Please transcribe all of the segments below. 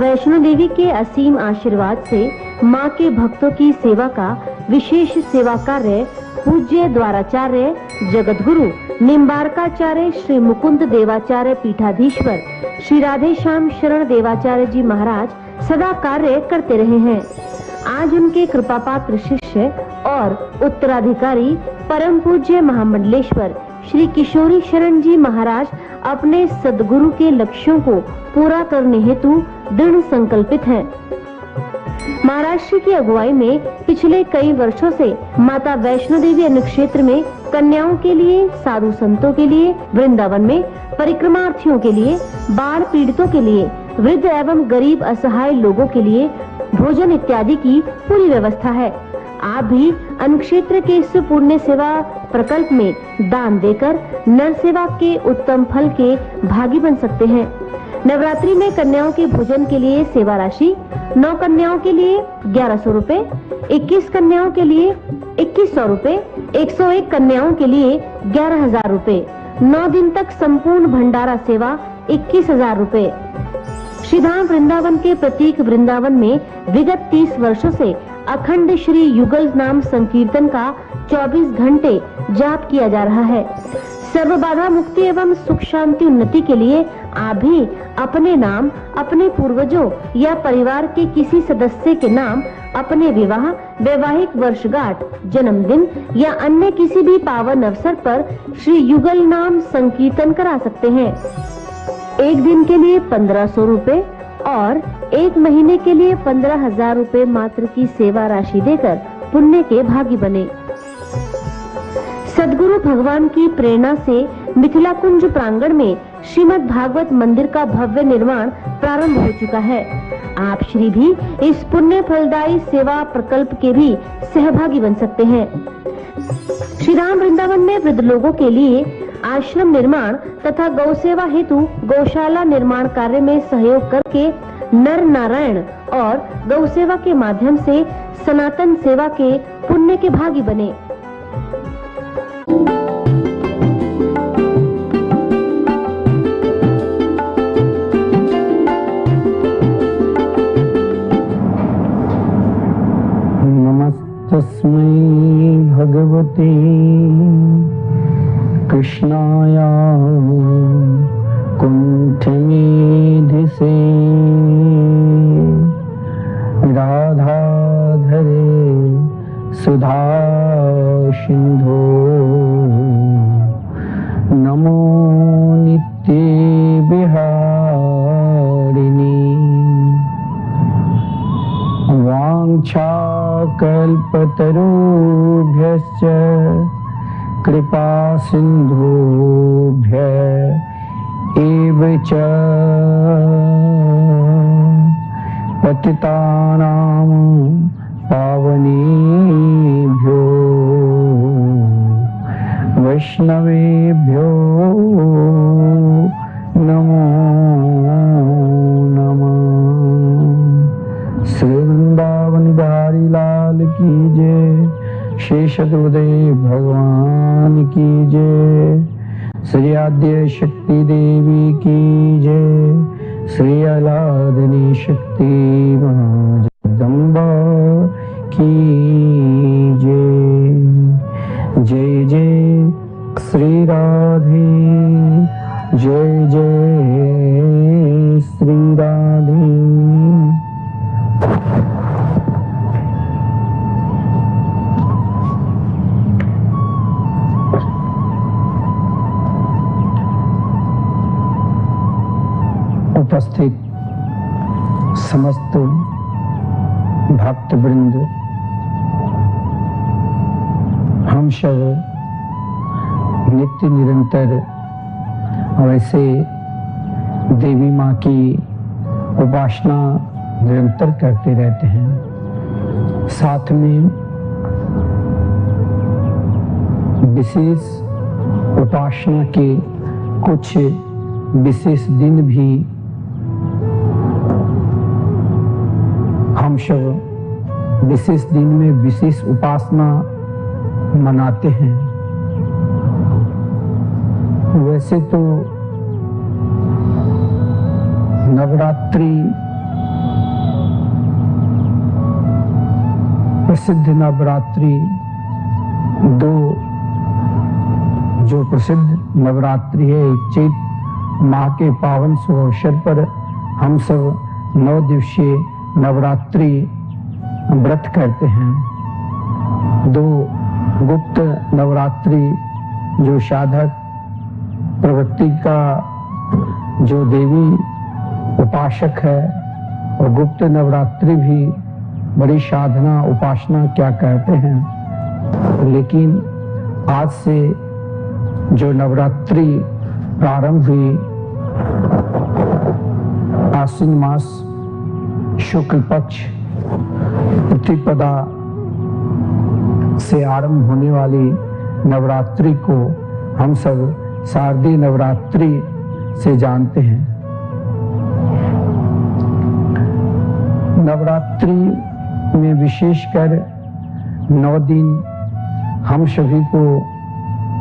वैष्णो देवी के असीम आशीर्वाद से मां के भक्तों की सेवा का विशेष सेवा कार्य पूज्य द्वाराचार्य जगतगुरु निम्बारकाचार्य श्री मुकुंद देवाचार्य पीठाधीश्वर श्री राधे श्याम शरण देवाचार्य जी महाराज सदा कार्य करते रहे हैं। आज उनके कृपापात्र शिष्य और उत्तराधिकारी परम पूज्य महामंडलेश्वर श्री किशोरी शरण जी महाराज अपने सदगुरु के लक्ष्यों को पूरा करने हेतु दृढ़ संकल्पित हैं। महाराष्ट्र की अगुवाई में पिछले कई वर्षों से माता वैष्णो देवी अनुक्षेत्र में कन्याओं के लिए, साधु संतों के लिए, वृंदावन में परिक्रमार्थियों के लिए, बाढ़ पीड़ितों के लिए, वृद्ध एवं गरीब असहाय लोगों के लिए भोजन इत्यादि की पूरी व्यवस्था है। आप भी अनुक्षेत्र के इस पुण्य सेवा प्रकल्प में दान देकर नर सेवा के उत्तम फल के भागी बन सकते हैं। नवरात्रि में कन्याओं के भोजन के लिए सेवा राशि 9 कन्याओं के लिए 1100 रुपए, 21 कन्याओं के लिए 2100 रुपए, 101 कन्याओं के लिए 11,000 रुपए, 9 दिन तक संपूर्ण भंडारा सेवा 21,000 रुपए। श्रीधाम वृंदावन के प्रतीक वृंदावन में विगत 30 वर्षों से अखंड श्री युगल नाम संकीर्तन का 24 घंटे जाप किया जा रहा है। सर्व बाधा मुक्ति एवं सुख शांति उन्नति के लिए आप भी अपने नाम, अपने पूर्वजों या परिवार के किसी सदस्य के नाम, अपने विवाह, वैवाहिक वर्षगांठ, जन्मदिन या अन्य किसी भी पावन अवसर पर श्री युगल नाम संकीर्तन करा सकते हैं। एक दिन के लिए 1500 रुपए और एक महीने के लिए 15,000 रुपए मात्र की सेवा राशि देकर पुण्य के भागी बने। सदगुरु भगवान की प्रेरणा से मिथिला कुंज प्रांगण में श्रीमद् भागवत मंदिर का भव्य निर्माण प्रारंभ हो चुका है। आप श्री भी इस पुण्य फलदायी सेवा प्रकल्प के भी सहभागी बन सकते हैं। श्री राम वृंदावन में वृद्ध लोगों के लिए आश्रम निर्माण तथा गौ सेवा हेतु गौशाला निर्माण कार्य में सहयोग करके नर नारायण और गौ सेवा के माध्यम से सनातन सेवा के पुण्य के भागी बने। नमस्तस्मै भगवते कृष्णाय कुंठमेधिसे राधाधरे सुधा सिंधो नमो नित्ये बिहारिणी वाञ्छाकल्पतरुभ्यश्च कृपा सिंधुभ्य एव च पतितानां पावनेभ्यो वैष्णवेभ्यो नमो नमः। श्री वृंदावन बिहारी लाल की जय, शेषदेव भगवान की जय, श्री आद्य शक्ति देवी की जय, श्री आलादनी शक्ति जगदम्बा की जय। जय जय श्री राधे, जय जय श्री राधे। उपस्थित समस्त भक्त वृंद, हम सब नित्य निरंतर वैसे देवी माँ की उपासना निरंतर करते रहते हैं। साथ में विशेष उपासना के कुछ विशेष दिन भी हम सब विशेष दिन में विशेष उपासना मनाते हैं। वैसे तो नवरात्रि प्रसिद्ध नवरात्रि, दो जो प्रसिद्ध नवरात्रि है, चैत माह के पावन शुभ अवसर पर हम सब 9 दिवसीय नवरात्रि व्रत करते हैं। 2 गुप्त नवरात्रि जो साधक प्रवृत्ति का जो देवी उपासक है, और गुप्त नवरात्रि भी बड़ी साधना उपासना क्या कहते हैं। लेकिन आज से जो नवरात्रि प्रारंभ हुई, आश्विन मास शुक्ल पक्ष प्रतिपदा से आरंभ होने वाली नवरात्रि को हम सब शारदीय नवरात्रि से जानते हैं। नवरात्रि में विशेषकर 9 दिन हम सभी को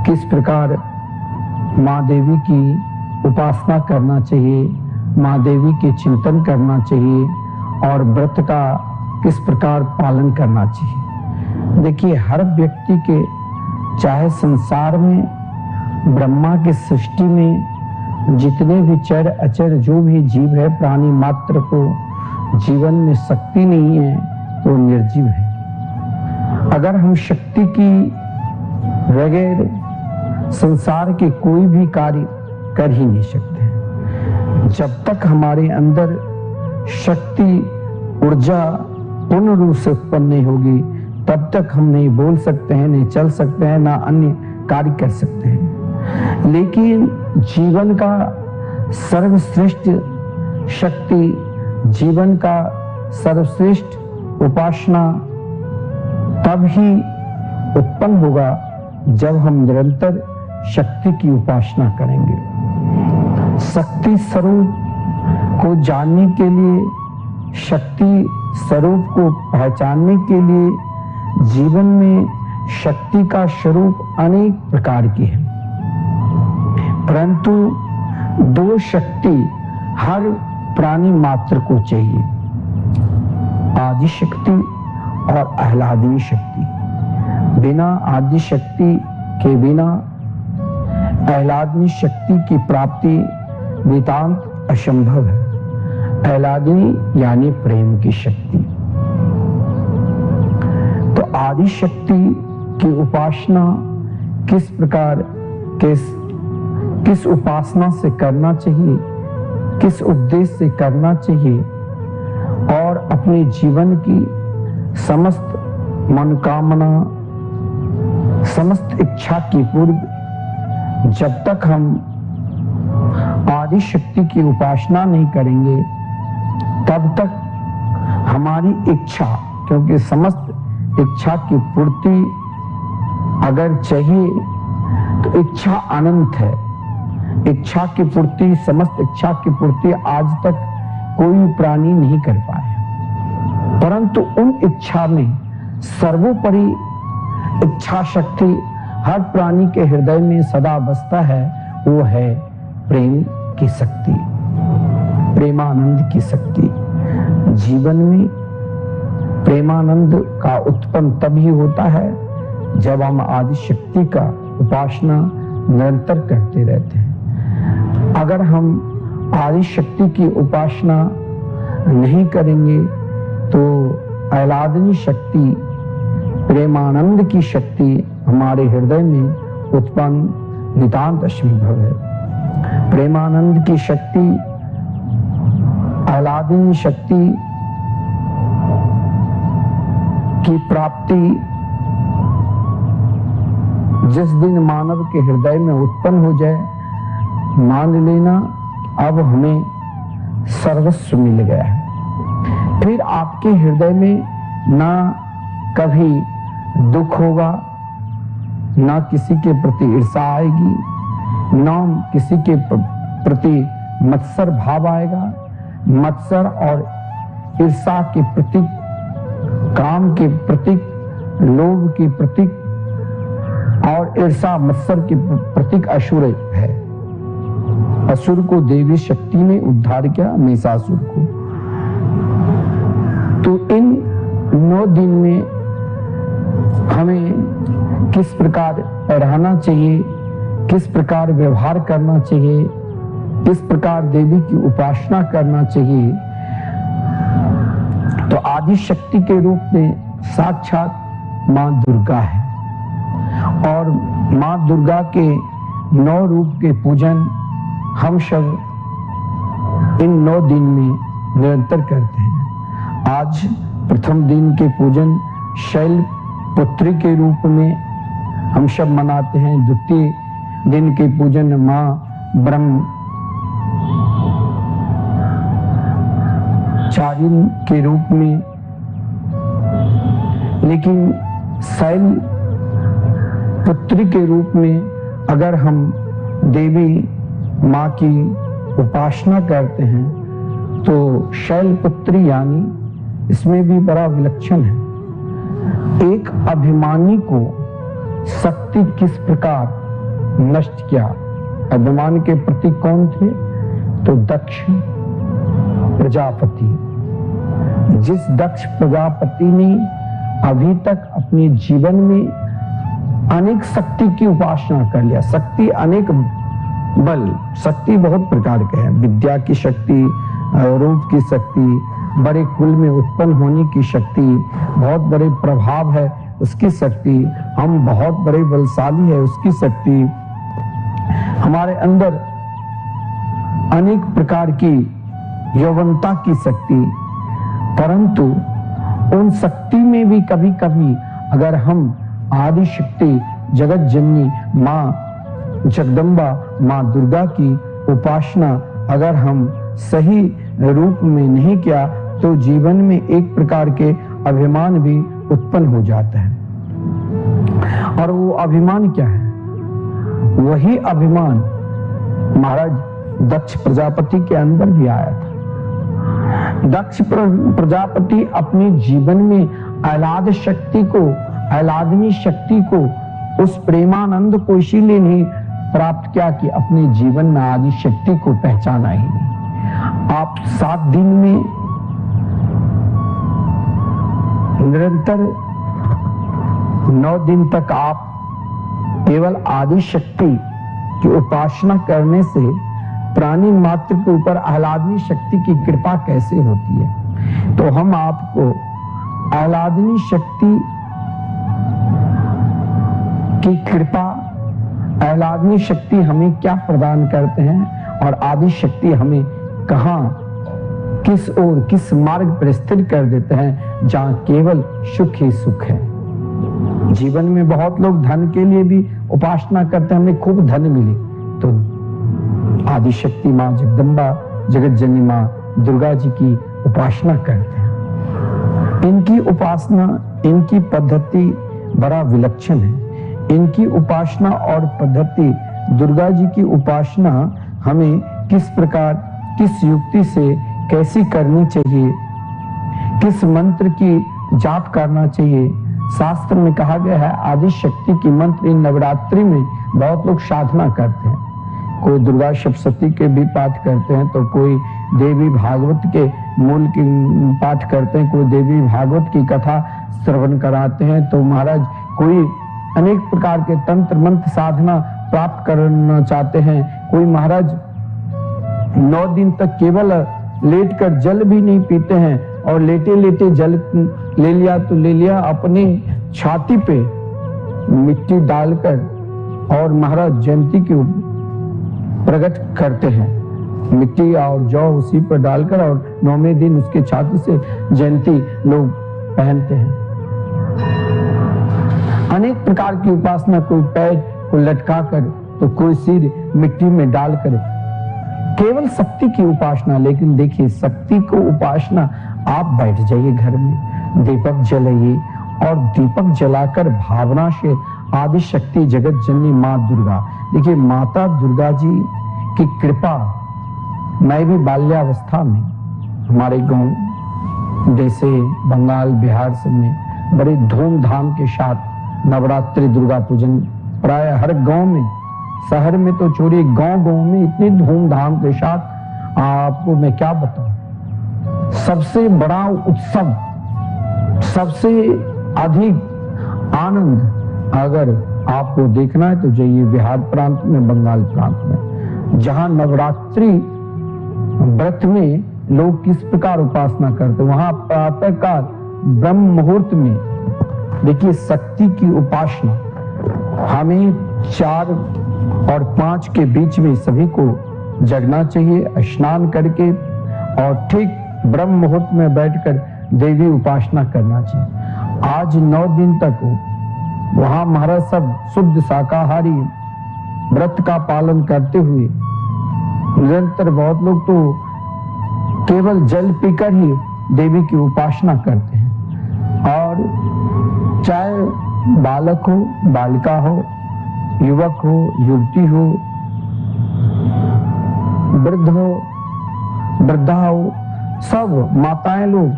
किस प्रकार माँ देवी की उपासना करना चाहिए, माँ देवी के चिंतन करना चाहिए, और व्रत का किस प्रकार पालन करना चाहिए। देखिए, हर व्यक्ति के, चाहे संसार में ब्रह्मा की सृष्टि में जितने भी चर अचर जो भी जीव है, प्राणी मात्र को जीवन में शक्ति नहीं है तो निर्जीव है। अगर हम शक्ति की बगैर संसार के कोई भी कार्य कर ही नहीं सकते। जब तक हमारे अंदर शक्ति ऊर्जा पूर्ण रूप से उत्पन्न नहीं होगी, तब तक हम नहीं बोल सकते हैं, नहीं चल सकते हैं, ना अन्य कार्य कर सकते हैं। लेकिन जीवन का सर्वश्रेष्ठ शक्ति, जीवन का सर्वश्रेष्ठ उपासना तब ही उत्पन्न होगा जब हम निरंतर शक्ति की उपासना करेंगे। शक्ति स्वरूप को जानने के लिए, शक्ति स्वरूप को पहचानने के लिए जीवन में शक्ति का स्वरूप अनेक प्रकार की है, परंतु 2 शक्ति हर प्राणी मात्र को चाहिए, आदि शक्ति और आह्लादनीय शक्ति। बिना आदि शक्ति के बिना आह्लादनीय शक्ति की प्राप्ति नितांत असंभव है। आह्लादनीय यानी प्रेम की शक्ति। तो आदि शक्ति की उपासना किस प्रकार, किस उपासना से करना चाहिए, किस उद्देश्य से करना चाहिए, और अपने जीवन की समस्त मनोकामना, समस्त इच्छा की पूर्व जब तक हम आदि शक्ति की उपासना नहीं करेंगे, तब तक हमारी इच्छा, क्योंकि समस्त इच्छा की पूर्ति अगर चाहिए तो इच्छा अनंत है। इच्छा की पूर्ति, समस्त इच्छा की पूर्ति आज तक कोई प्राणी नहीं कर पाए, परंतु उन इच्छा में सर्वोपरि इच्छा शक्ति हर प्राणी के हृदय में सदा बसता है, वो है प्रेम की शक्ति, प्रेमानंद की शक्ति। जीवन में प्रेमानंद का उत्पन्न तभी होता है जब हम आदि शक्ति का उपासना निरंतर करते रहते हैं। अगर हम आदि शक्ति की उपासना नहीं करेंगे तो आह्लादनीय शक्ति, प्रेमानंद की शक्ति हमारे हृदय में उत्पन्न नितांत असंभव है। प्रेमानंद की शक्ति, आह्लादनीय शक्ति की प्राप्ति जिस दिन मानव के हृदय में उत्पन्न हो जाए, मान लेना अब हमें सर्वस्व मिल गया है। फिर आपके हृदय में ना कभी दुख होगा, ना किसी के प्रति ईर्ष्या आएगी, ना किसी के प्रति मत्सर भाव आएगा। मत्सर और ईर्ष्या के प्रतीक, काम के प्रतीक, लोभ के प्रतीक और ईर्ष्या मत्सर के प्रतीक असुर है। असुर को देवी शक्ति ने उद्धार किया, महिषासुर को। तो इन 9 दिन में हमें किस प्रकार रहना चाहिए, किस प्रकार व्यवहार करना चाहिए, किस प्रकार देवी की उपासना करना चाहिए। तो आदि शक्ति के रूप में साक्षात मां दुर्गा है और मां दुर्गा के 9 रूप के पूजन हम सब इन 9 दिन में निरंतर करते हैं। आज प्रथम दिन के पूजन शैल पुत्री के रूप में हम सब मनाते हैं। द्वितीय दिन के पूजन मां ब्रह्मचारिणी के रूप में, लेकिन शैल पुत्री के रूप में अगर हम देवी मां की उपासना करते हैं तो शैल पुत्री यानी इसमें भी बड़ा विलक्षण है। एक अभिमानी को शक्ति किस प्रकार नष्ट किया। अभिमान के प्रति कौन थे? तो दक्ष प्रजापति। जिस दक्ष प्रजापति ने अभी तक अपने जीवन में अनेक शक्ति की उपासना कर लिया। शक्ति अनेक बल, शक्ति बहुत प्रकार के हैं। विद्या की शक्ति, रूप की शक्ति, बड़े कुल में उत्पन्न होने की शक्ति, बहुत बड़े प्रभाव है उसकी शक्ति, हम बहुत बड़े बलशाली है उसकी शक्ति, हमारे अंदर अनेक प्रकार की यौवनता की शक्ति। परंतु उन शक्ति में भी कभी कभी अगर हम आदि शक्ति जगत जननी मां जगदम्बा मां दुर्गा की उपासना अगर हम सही रूप में नहीं किया तो जीवन में एक प्रकार के अभिमान भी उत्पन्न हो जाता है। और वो अभिमान क्या है? वही अभिमान महाराज दक्ष प्रजापति के अंदर भी आया था। दक्ष प्रजापति अपने जीवन में आह्लाद शक्ति को, आह्लादनी शक्ति को, उस प्रेमानंद को इसीलिए नहीं प्राप्त किया कि अपने जीवन में आदि शक्ति को पहचाना ही नहीं। आप 7 दिन में निरंतर 9 दिन तक आप केवल आदि शक्ति की उपासना करने से प्राणी मात्र के ऊपर आह्लादनी शक्ति की कृपा कैसे होती है। तो हम आपको आह्लादनी शक्ति की कृपा, आह्लादनी शक्ति हमें क्या प्रदान करते हैं और आदि शक्ति हमें कहां, किस ओर, किस मार्ग पर स्थिर कर देते हैं जहां केवल सुख ही सुख है। जीवन में बहुत लोग धन के लिए भी उपासना करते हैं, हमें खूब धन मिले, तो आदि शक्ति मां जगदम्बा जगत जननी मां दुर्गा जी की उपासना करते हैं। इनकी उपासना, इनकी पद्धति बड़ा विलक्षण है। इनकी उपासना और पद्धति, दुर्गा जी की उपासना हमें किस प्रकार, किस युक्ति से कैसी करनी चाहिए, किस मंत्र की जाप करना चाहिए। शास्त्र में कहा गया है आदि शक्ति की मंत्र इन नवरात्रि में बहुत लोग साधना करते हैं। कोई दुर्गा सप्तशती के भी पाठ करते हैं, तो कोई देवी भागवत के मूल की पाठ करते हैं, कोई देवी भागवत की कथा श्रवण कराते हैं। तो महाराज कोई अनेक प्रकार के तंत्र मंत्र साधना प्राप्त करना चाहते हैं। कोई महाराज 9 दिन तक केवल लेटकर जल भी नहीं पीते हैं और लेटे लेटे जल ले लिया तो ले लिया, अपने छाती पे मिट्टी डालकर और महाराज जयंती की प्रकट करते हैं। मिट्टी और जौ उसी पर डालकर और 9वें दिन उसके छाती से जयंती लोग पहनते हैं। अनेक प्रकार की उपासना, कोई पैर को लटकाकर तो कोई सिर मिट्टी में डालकर, केवल शक्ति की उपासना। लेकिन देखिए, शक्ति को उपासना आप बैठ जाइए घर में, दीपक जलाइए और दीपक जलाकर भावना से आदि शक्ति जगत जननी मां दुर्गा। देखिए, माता दुर्गा जी की कृपा, मैं भी बाल्यावस्था में हमारे गांव जैसे बंगाल बिहार से में बड़े धूमधाम के साथ नवरात्रि दुर्गा पूजन प्राय हर गांव में, शहर में तो छोड़िए, गांव-गांव में इतनी धूमधाम के साथ आपको मैं क्या बताऊं। सबसे बड़ा उत्सव, सबसे अधिक आनंद अगर आपको देखना है तो जाइए बिहार प्रांत में, बंगाल प्रांत में, जहां नवरात्रि व्रत में लोग किस प्रकार उपासना करते, वहां प्रातःकाल ब्रह्म मुहूर्त में देखिए शक्ति की उपासना। हमें 4 और 5 के बीच में सभी को जगना चाहिए, स्नान करके, और ठीक ब्रह्म मुहूर्त में बैठकर देवी उपासना करना चाहिए। आज 9 दिन तक वहां महाराज सब शुद्ध शाकाहारी व्रत का पालन करते हुए निरंतर, बहुत लोग तो केवल जल पीकर ही देवी की उपासना करते हैं। और चाहे बालक हो, बालिका हो, युवक हो, युवती हो, वृद्ध हो, वृद्धा हो, सब माताएं लोग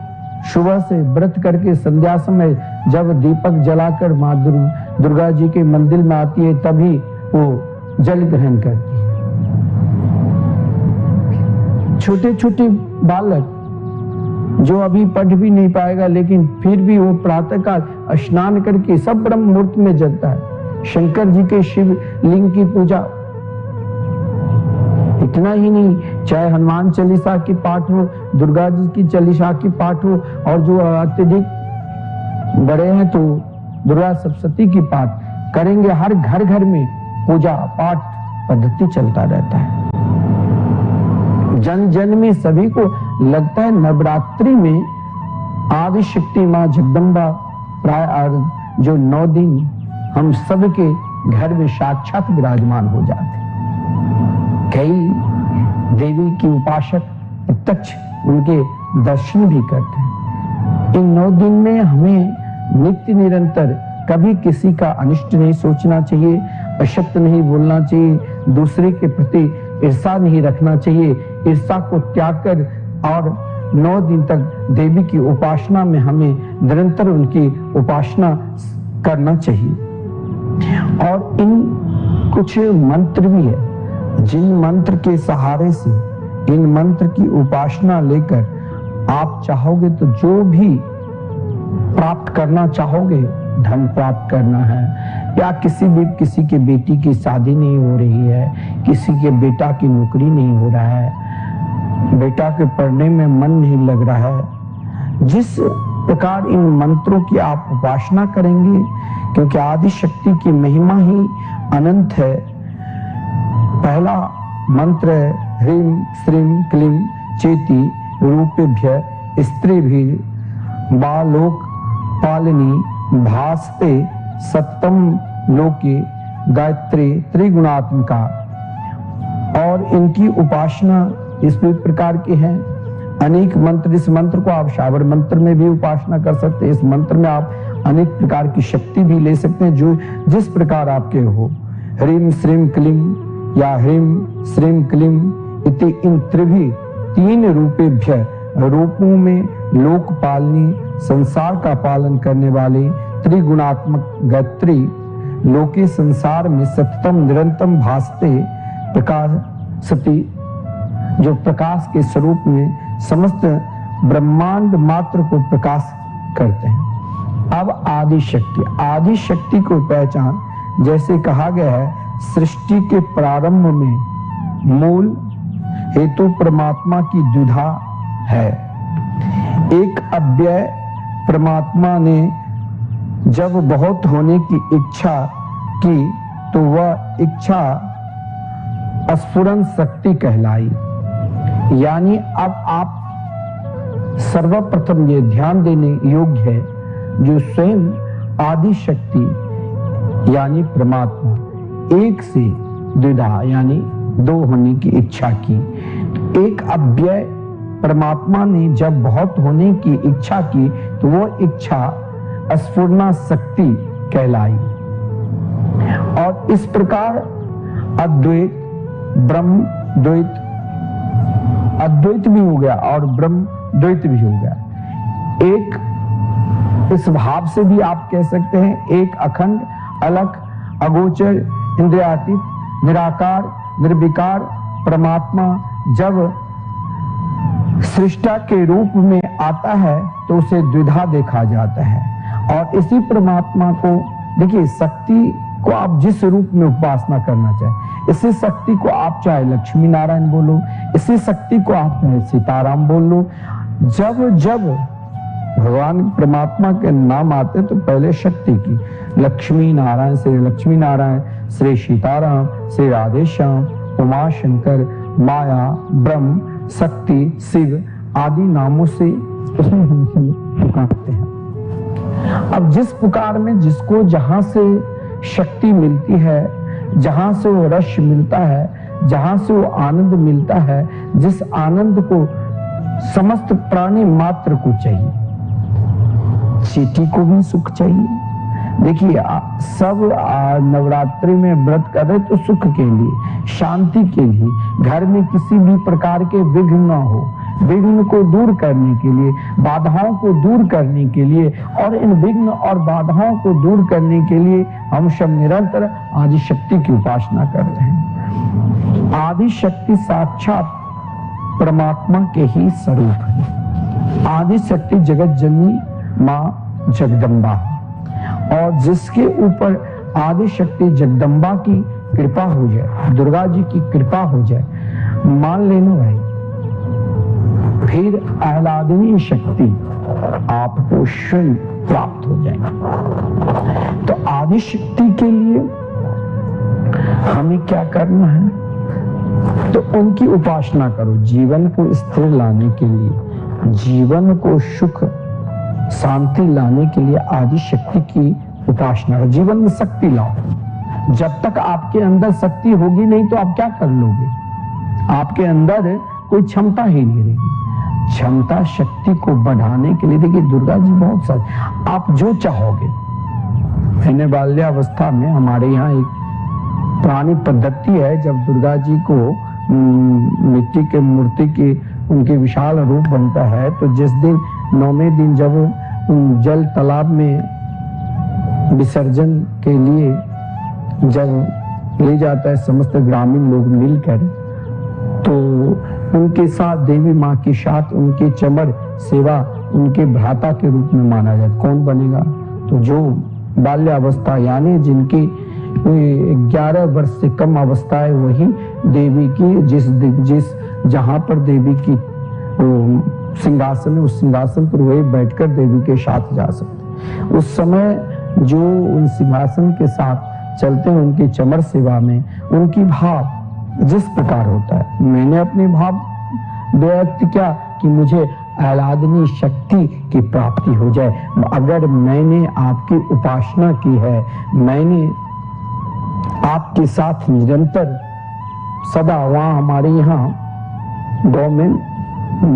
सुबह से व्रत करके संध्या समय जब दीपक जलाकर मां दुर्गा जी के मंदिर में आती है तभी वो जल ग्रहण करती है। छोटे छोटे बालक जो अभी पढ़ भी नहीं पाएगा, लेकिन फिर भी वो प्रातःकाल स्नान करके सब ब्रह्म मुहूर्त में जगता है। शंकर जी के शिव लिंग की पूजा, इतना ही नहीं, चाहे हनुमान चालीसा की पाठ हो, दुर्गा जी की चालीसा की पाठ हो, और जो अत्यधिक बड़े हैं तो दुर्गा सप्तशती की पाठ करेंगे। हर घर घर में पूजा पाठ पद्धति चलता रहता है। जन जन में सभी को लगता है नवरात्रि में आदि शक्ति मां जगदम्बा प्राय जो 9 दिन हम सबके घर में साक्षात विराजमान हो जाते। कई देवी की उपासक प्रत्यक्ष उनके दर्शन भी करते हैं। इन 9 दिन में हमें नित्य निरंतर कभी किसी का अनिष्ट नहीं सोचना चाहिए, अशक्त नहीं बोलना चाहिए, दूसरे के प्रति ईर्षा नहीं रखना चाहिए। ईर्षा को त्याग कर और 9 दिन तक देवी की उपासना में हमें निरंतर उनकी उपासना करना चाहिए। और इन कुछ मंत्र भी है, जिन मंत्र के सहारे से, इन मंत्र की उपासना लेकर आप चाहोगे तो जो भी प्राप्त करना चाहोगे, धन प्राप्त करना है, या किसी के बेटी की शादी नहीं हो रही है, किसी के बेटा की नौकरी नहीं हो रहा है, बेटा के पढ़ने में मन नहीं लग रहा है, जिस प्रकार इन मंत्रों की आप उपासना करेंगे, क्योंकि आदि शक्ति की महिमा ही अनंत है। पहला मंत्र है ह्रीं श्रीं क्लीं चेति रूपेभ्य स्त्रीभिः बालोक पालिनी भास्ते सप्तम लोके गायत्री त्रिगुणात्मिका। और इनकी उपासना इस प्रकार की है, अनेक मंत्र। इस मंत्र को आप श्रावण मंत्र में भी उपासना कर सकते हैं। इस मंत्र में आप अनेक प्रकार की शक्ति भी ले सकते हैं, जो जिस प्रकार आपके हो। ह्रीं श्रीं क्लीं या ह्रीं श्रीं क्लीं इति इन त्रिभी 3 रूपेभ्य, रूपों में लोकपालनी संसार का पालन करने वाले, त्रिगुणात्मक गायत्री लोके संसार में सततम निरंतम भासते प्रकाश सती, जो प्रकाश के स्वरूप में समस्त ब्रह्मांड मात्र को प्रकाश करते हैं। अब आदि शक्ति को पहचान, जैसे कहा गया है सृष्टि के प्रारंभ में मूल हेतु परमात्मा की द्विधा है। एक अव्यय परमात्मा ने जब बहुत होने की इच्छा की तो वह इच्छा स्फुरन शक्ति कहलाई। यानी अब आप सर्वप्रथम ये ध्यान देने योग्य है, जो स्वयं आदि शक्ति यानी परमात्मा एक से द्विधा यानी 2 होने की इच्छा की। तो एक अव्यय परमात्मा ने जब बहुत होने की इच्छा की तो वो इच्छा स्फुरना शक्ति कहलाई। और इस प्रकार अद्वैत ब्रह्म द्वैत, अद्वैत भी हो गया और ब्रह्म द्वैत भी हो गया। एक इस भाव से भी आप कह सकते हैं, एक अखंड अलग अगोचर इंद्रियातीत निराकार निर्विकार परमात्मा जब सृष्टा के रूप में आता है तो उसे द्विधा देखा जाता है। और इसी परमात्मा को देखिए, शक्ति को आप जिस रूप में उपासना करना चाहे, इसी शक्ति को आप चाहे लक्ष्मी नारायण बोलो, इसी शक्ति को आप चाहे सीताराम बोल लो। जब जब भगवान परमात्मा के नाम आते तो पहले शक्ति की, लक्ष्मी नारायण, श्री लक्ष्मी नारायण, श्री सीताराम, श्री राधेश्याम, उमा शंकर, माया, ब्रह्म, शक्ति, शिव आदि नामों से उसमें हम सब पुकारते हैं। अब जिस पुकार में जिसको जहां से शक्ति मिलती है, जहां से वो रस मिलता है, जहां से वो आनंद मिलता है, जिस आनंद को समस्त प्राणी मात्र को चाहिए, चींटी को भी सुख चाहिए। देखिए, सब नवरात्रि में व्रत कर रहे तो सुख के लिए, शांति के लिए, घर में किसी भी प्रकार के विघ्न न हो, विघ्न को दूर करने के लिए, बाधाओं को दूर करने के लिए, और इन विघ्न और बाधाओं को दूर करने के लिए हम सब निरंतर आदि शक्ति की उपासना करते हैं। आदि शक्ति साक्षात परमात्मा के ही स्वरूप है। आदि शक्ति जगत जननी मां जगदम्बा, और जिसके ऊपर आदि शक्ति जगदम्बा की कृपा हो जाए, दुर्गा जी की कृपा हो जाए, मान लेना भाई, फिर आह्लादनीय शक्ति आपको स्वयं प्राप्त हो जाएगी। तो आदि शक्ति के लिए हमें क्या करना है? तो उनकी उपासना करो। जीवन को स्थिर लाने के लिए, जीवन को सुख शांति लाने के लिए आदि शक्ति की उपासना करो। जीवन में शक्ति लाओ। जब तक आपके अंदर शक्ति होगी नहीं तो आप क्या कर लोगे? आपके अंदर कोई क्षमता ही नहीं रहेगी। क्षमता शक्ति को बढ़ाने के लिए, देखिए दुर्गा जी बहुत सारी, आप जो चाहोगे। मैंने बाल्यावस्था में हमारे यहाँ एक पुरानी पद्धति है, जब दुर्गा जी को मिट्टी के मूर्ति की उनके विशाल रूप बनता है, तो जिस दिन 9वें दिन जब जल तालाब में विसर्जन के लिए जब ले जाता है समस्त ग्रामीण लोग मिलकर, तो उनके साथ देवी माँ के साथ उनके चमर सेवा उनके भ्राता के रूप में माना जाता। कौन बनेगा? तो जो बाल्यावस्था यानी जिनकी 11 वर्ष से कम अवस्था है, वही देवी की जिस जहां पर देवी की सिंहासन है, उस सिंहासन पर वही बैठकर देवी के साथ जा सकते। उस समय जो उन सिंहासन के साथ चलते हैं, उनकी चमर सेवा में उनकी भाव जिस प्रकार होता है, मैंने अपने भाव व्यक्त किया कि मुझे आह्लादनीय शक्ति की प्राप्ति हो जाए। अगर मैंने आपकी उपासना की है, मैंने आपके साथ निरंतर सदा, वहां हमारे यहाँ गाँव में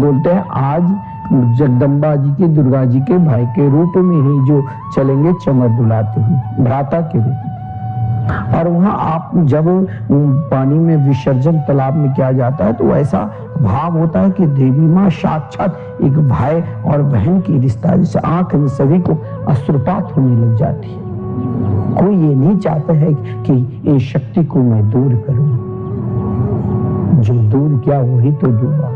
बोलते हैं, आज जगदम्बा जी के, दुर्गा जी के भाई के रूप में ही जो चलेंगे चमर दुलाते हुए, भ्राता के रूप में। और वहां आप जब पानी में विसर्जन तालाब में किया जाता है, तो ऐसा भाव होता है कि देवी माँ साक्षात एक भाई और बहन की रिश्ता, जैसे आंख में सभी को अश्रुपात होने लग जाती है। कोई ये नहीं चाहता है कि इस शक्ति को मैं दूर करूं। जो दूर किया वही तो डूबा।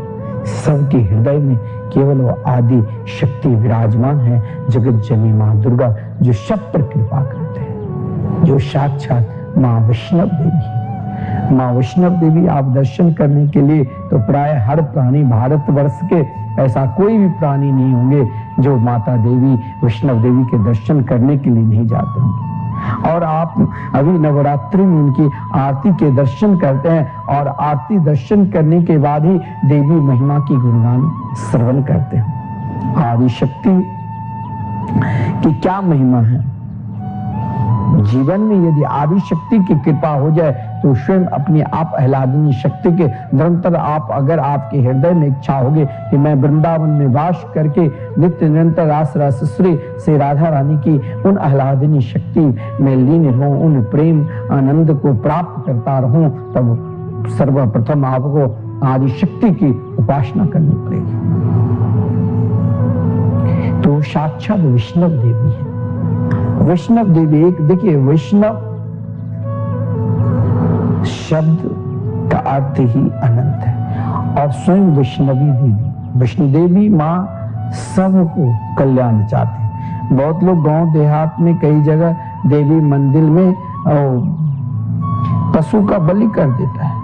सबके हृदय में केवल वो आदि शक्ति विराजमान है, जगत जननी माँ दुर्गा, जो सब पर कृपा करते हैं, जो साक्षात माँ वैष्णव देवी। माँ वैष्णव देवी आप दर्शन करने के लिए तो प्राय हर प्राणी, भारतवर्ष के ऐसा कोई भी प्राणी नहीं होंगे जो माता देवी वैष्णव देवी के दर्शन करने के लिए नहीं जाते होंगे। और आप अभी नवरात्रि में उनकी आरती के दर्शन करते हैं, और आरती दर्शन करने के बाद ही देवी महिमा की गुणगान श्रवण करते हैं। आदि शक्ति की क्या महिमा है? जीवन में यदि आदि शक्ति की कृपा हो जाए तो स्वयं अपनी आप आह्लादनीय शक्ति के निरंतर, आप अगर आपके हृदय में इच्छा होगी कि मैं वृंदावन में वास करके नित्य निरंतर रास रासश्री से राधा रानी की उन आह्लादनीय शक्ति में लीन रहूं, उन प्रेम आनंद को प्राप्त करता रहूं, तब सर्वप्रथम आपको आदि शक्ति की उपासना करनी पड़ेगी। तो साक्षात वैष्णव देवी है। वैष्णव देवी एक, देखिए वैष्णव शब्द का अर्थ ही अनंत है, और स्वयं वैष्णवी देवी, वैष्णो देवी माँ सबको कल्याण चाहते हैं। बहुत लोग गांव देहात में कई जगह देवी मंदिर में पशु का बलि कर देता है।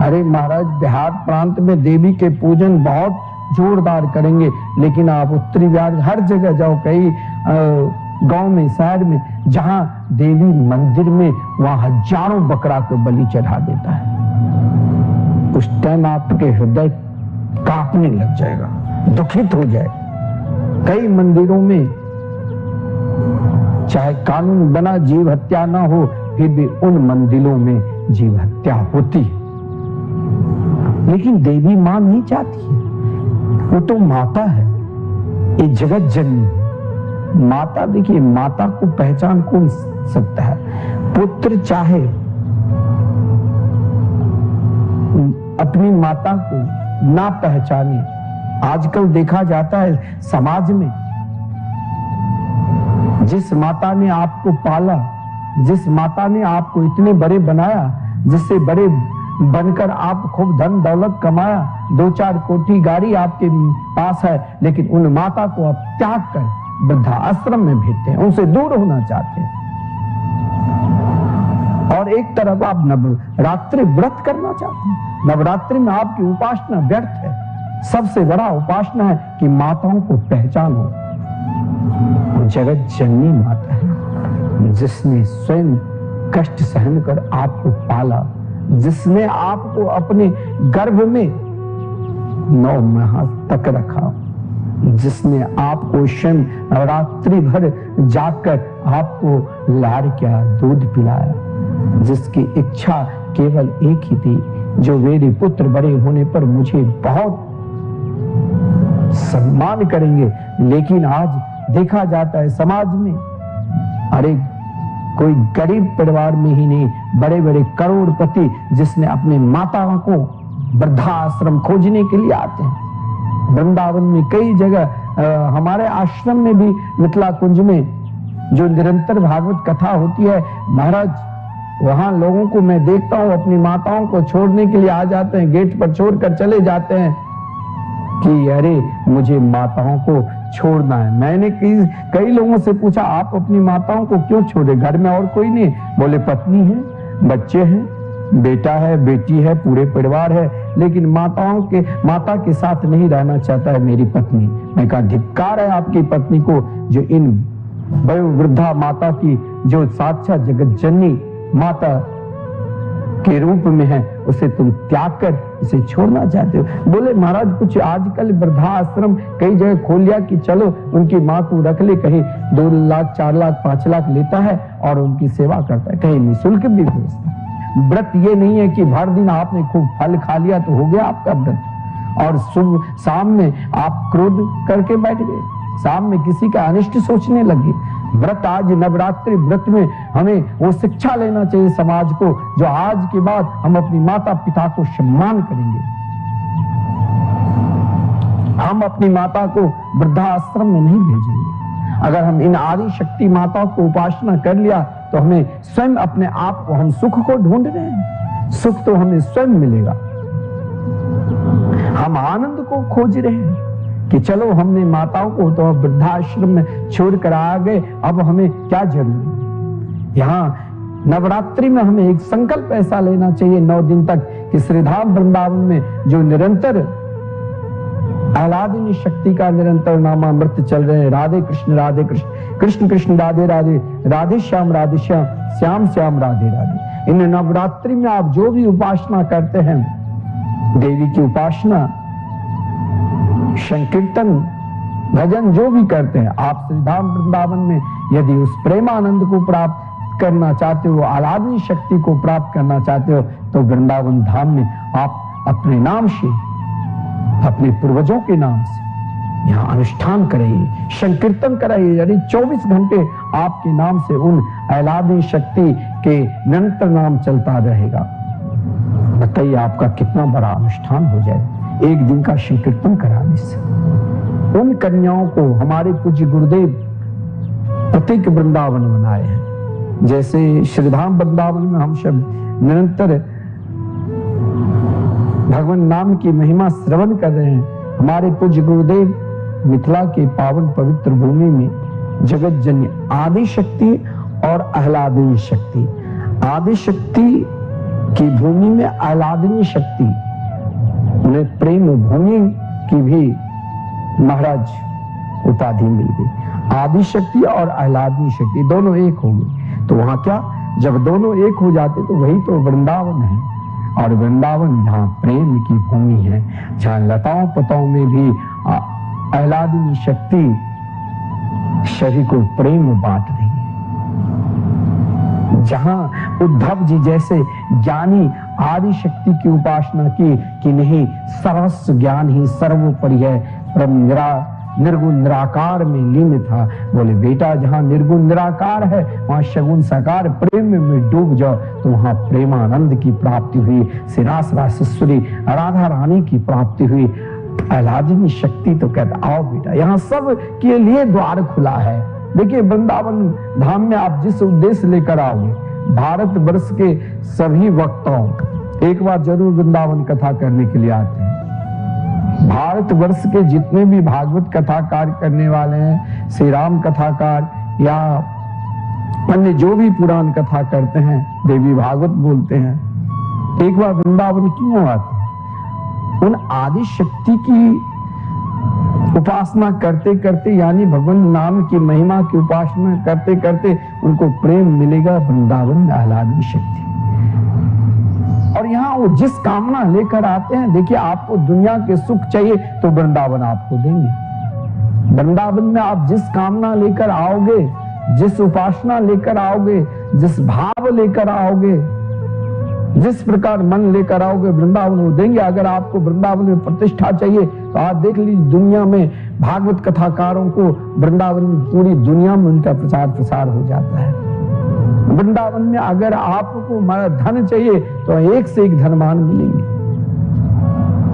अरे महाराज, बिहार प्रांत में देवी के पूजन बहुत जोरदार करेंगे, लेकिन आप उत्तरी बिहार हर जगह जाओ, कई गांव में, शहर में, जहां देवी मंदिर में, वहां हजारों बकरा को बलि चढ़ा देता है। उस टाइम आपके हृदय कांपने लग जाएगा, दुखित हो जाएगा। कई मंदिरों में चाहे कानून बना जीव हत्या ना हो, फिर भी उन मंदिरों में जीव हत्या होती है। लेकिन देवी मां नहीं चाहती है, वो तो माता है, ये जगत जननी है। माता, देखिए, माता को पहचान कौन सकता है? पुत्र चाहे अपनी माता को ना पहचाने, आजकल देखा जाता है समाज में, जिस माता ने आपको पाला, जिस माता ने आपको इतने बड़े बनाया, जिससे बड़े बनकर आप खूब धन दौलत कमाया, 2-4 कोठी गाड़ी आपके पास है, लेकिन उन माता को आप त्याग कर वृद्धा आश्रम में भेजते हैं, उनसे दूर होना चाहते हैं। और एक तरफ आप नवरात्रि व्रत करना चाहते हैं। नवरात्रि में आपकी उपासना व्यर्थ है। सबसे बड़ा उपासना है कि माताओं को पहचानो। जगत जननी माता है, जिसने स्वयं कष्ट सहन कर आपको पाला, जिसने आपको अपने गर्भ में 9 माह तक रखा, जिसने आपको स्वयं रात्रि भर जाकर आपको लाड़ किया, दूध पिलाया, जिसकी इच्छा केवल एक ही थी, जो मेरे पुत्र बड़े होने पर मुझे बहुत सम्मान करेंगे। लेकिन आज देखा जाता है समाज में, अरे कोई गरीब परिवार में ही नहीं, बड़े बड़े करोड़पति जिसने अपने माताओं को वृद्धाश्रम खोजने के लिए आते हैं। वृंदावन में कई जगह, हमारे आश्रम में भी, मिथिला कुंज में जो निरंतर भागवत कथा होती है महाराज, वहां लोगों को मैं देखता हूं अपनी माताओं को छोड़ने के लिए आ जाते हैं, गेट पर छोड़कर चले जाते हैं कि अरे मुझे माताओं को छोड़ना है। मैंने कई लोगों से पूछा, आप अपनी माताओं को क्यों छोड़े? घर में और कोई नहीं? बोले पत्नी है, बच्चे हैं, बेटा है, बेटी है, पूरे परिवार है, लेकिन माता के साथ नहीं रहना चाहता है मेरी पत्नी। मैं कहा धिक्कार है आपकी पत्नी को, जो इन वयोवृद्धा माता की, जो साक्षात जगत जननी माता के रूप में है, उसे तुम त्याग कर इसे छोड़ना चाहते हो। बोले महाराज कुछ आजकल वृद्धाश्रम कई जगह खोल लिया कि चलो उनकी माँ को रख ले, कहीं 2 लाख 4 लाख 5 लाख लेता है और उनकी सेवा करता है, कहीं निःशुल्क भी भेजता है। व्रत ये नहीं है कि भर दिन आपने खूब फल खा लिया तो हो गया आपका व्रत, और सुबह शाम में आप क्रोध करके बैठ गए, शाम में किसी का अनिष्ट सोचने लगे। व्रत, आज नवरात्रि व्रत में हमें वो शिक्षा लेना चाहिए समाज को, जो आज के बाद हम अपनी माता पिता को सम्मान करेंगे। हम अपनी माता को वृद्धाश्रम में नहीं भेजेंगे। अगर हम इन आदि शक्ति माताओं को उपासना कर लिया तो हमें स्वयं अपने आप को, हम सुख को ढूंढ रहे हैं, सुख तो हमें स्वयं मिलेगा। हम आनंद को खोज रहे हैं कि चलो हमने माताओं को तो वृद्धाश्रम में छोड़कर आ गए, अब हमें क्या जरूरी। यहाँ नवरात्रि में हमें एक संकल्प ऐसा लेना चाहिए 9 दिन तक कि श्रीधाम वृंदावन में जो निरंतर आह्लादिनी शक्ति का निरंतर नामामृत चल रहे हैं, राधे कृष्ण कृष्ण कृष्ण राधे राधे, राधे श्याम श्याम श्याम राधे राधे। इन नवरात्रि में आप जो भी उपासना करते हैं, देवी की उपासना, संकीर्तन, भजन जो भी करते हैं, आप श्रीधाम वृंदावन में यदि उस प्रेमानंद को प्राप्त करना चाहते हो, आह्लादिनी शक्ति को प्राप्त करना चाहते हो, तो वृंदावन धाम में आप अपने नाम से, अपने पूर्वजों के नाम से यहाँ अनुष्ठान कराइए, संकीर्तन कराइए। यानी 24 घंटे आपके नाम से उन आह्लादिनी शक्ति के निरंतर नाम चलता रहेगा। बताइए आपका कितना बड़ा अनुष्ठान हो जाए एक दिन का संकीर्तन कराने से। उन कन्याओं को हमारे पूज्य गुरुदेव प्रत्येक वृंदावन बनाए हैं। जैसे श्रीधाम वृंदावन में हम सब निरंतर भगवान नाम की महिमा श्रवण कर रहे हैं, हमारे पूज्य गुरुदेव मिथिला के पावन पवित्र भूमि में जगत जननी आदि शक्ति और आह्लादिनी शक्ति, आदि शक्ति की भूमि में आह्लादिनी शक्ति, उन्हें प्रेम भूमि की भी महाराज उपाधि मिल गई। आदि शक्ति और आह्लादिनी शक्ति दोनों एक हो गई। तो वहां क्या, जब दोनों एक हो जाते तो वही तो वृंदावन है। और वृंदावन जहाँ प्रेम की भूमि है, जहाँ लताओं पताओं में भी आह्लादिनी शक्ति शरीर को प्रेम बांट रही है, जहां उद्धव जी जैसे ज्ञानी आदि शक्ति की उपासना की कि नहीं, सर्वस्व ज्ञान ही सर्वोपरि है, परम निर्गुण निराकार में लीन था। बोले बेटा जहां निर्गुण निराकार है वहां सगुण साकार प्रेम में डूब जाओ तो वहां प्रेमानंद की प्राप्ति हुई, सिरास रासेश्वरी राधा रानी की प्राप्ति हुई, आह्लादिनी शक्ति। तो कहता आओ बेटा, यहाँ सब के लिए द्वार खुला है। देखिए वृंदावन धाम में आप जिस उद्देश्य लेकर आओगे, भारत वर्ष के सभी वक्ताओं एक बार जरूर वृंदावन कथा करने के लिए आते हैं। भारत वर्ष के जितने भी भागवत कथाकार करने वाले हैं, श्री राम कथाकार या अन्य जो भी पुराण कथा करते हैं, देवी भागवत बोलते हैं, एक बार वृंदावन क्यों आते हैं? उन आदि शक्ति की उपासना करते करते, यानी भगवान नाम की महिमा की उपासना करते करते उनको प्रेम मिलेगा वृंदावन में आह्लादिनी शक्ति। और यहाँ वो जिस कामना लेकर आते हैं, देखिए आपको दुनिया के सुख चाहिए तो वृंदावन आपको देंगे। वृंदावन में आप जिस कामना लेकर आओगे, जिस उपासना लेकर आओगे, जिस भाव लेकर आओगे, जिस प्रकार मन लेकर आओगे, वृंदावन वो देंगे। अगर आपको वृंदावन में प्रतिष्ठा चाहिए तो आप देख लीजिए दुनिया में भागवत कथाकारों को वृंदावन में पूरी दुनिया में उनका प्रचार प्रसार हो जाता है। वृंदावन में अगर आपको धन चाहिए तो एक से एक धनवान मिलेंगे,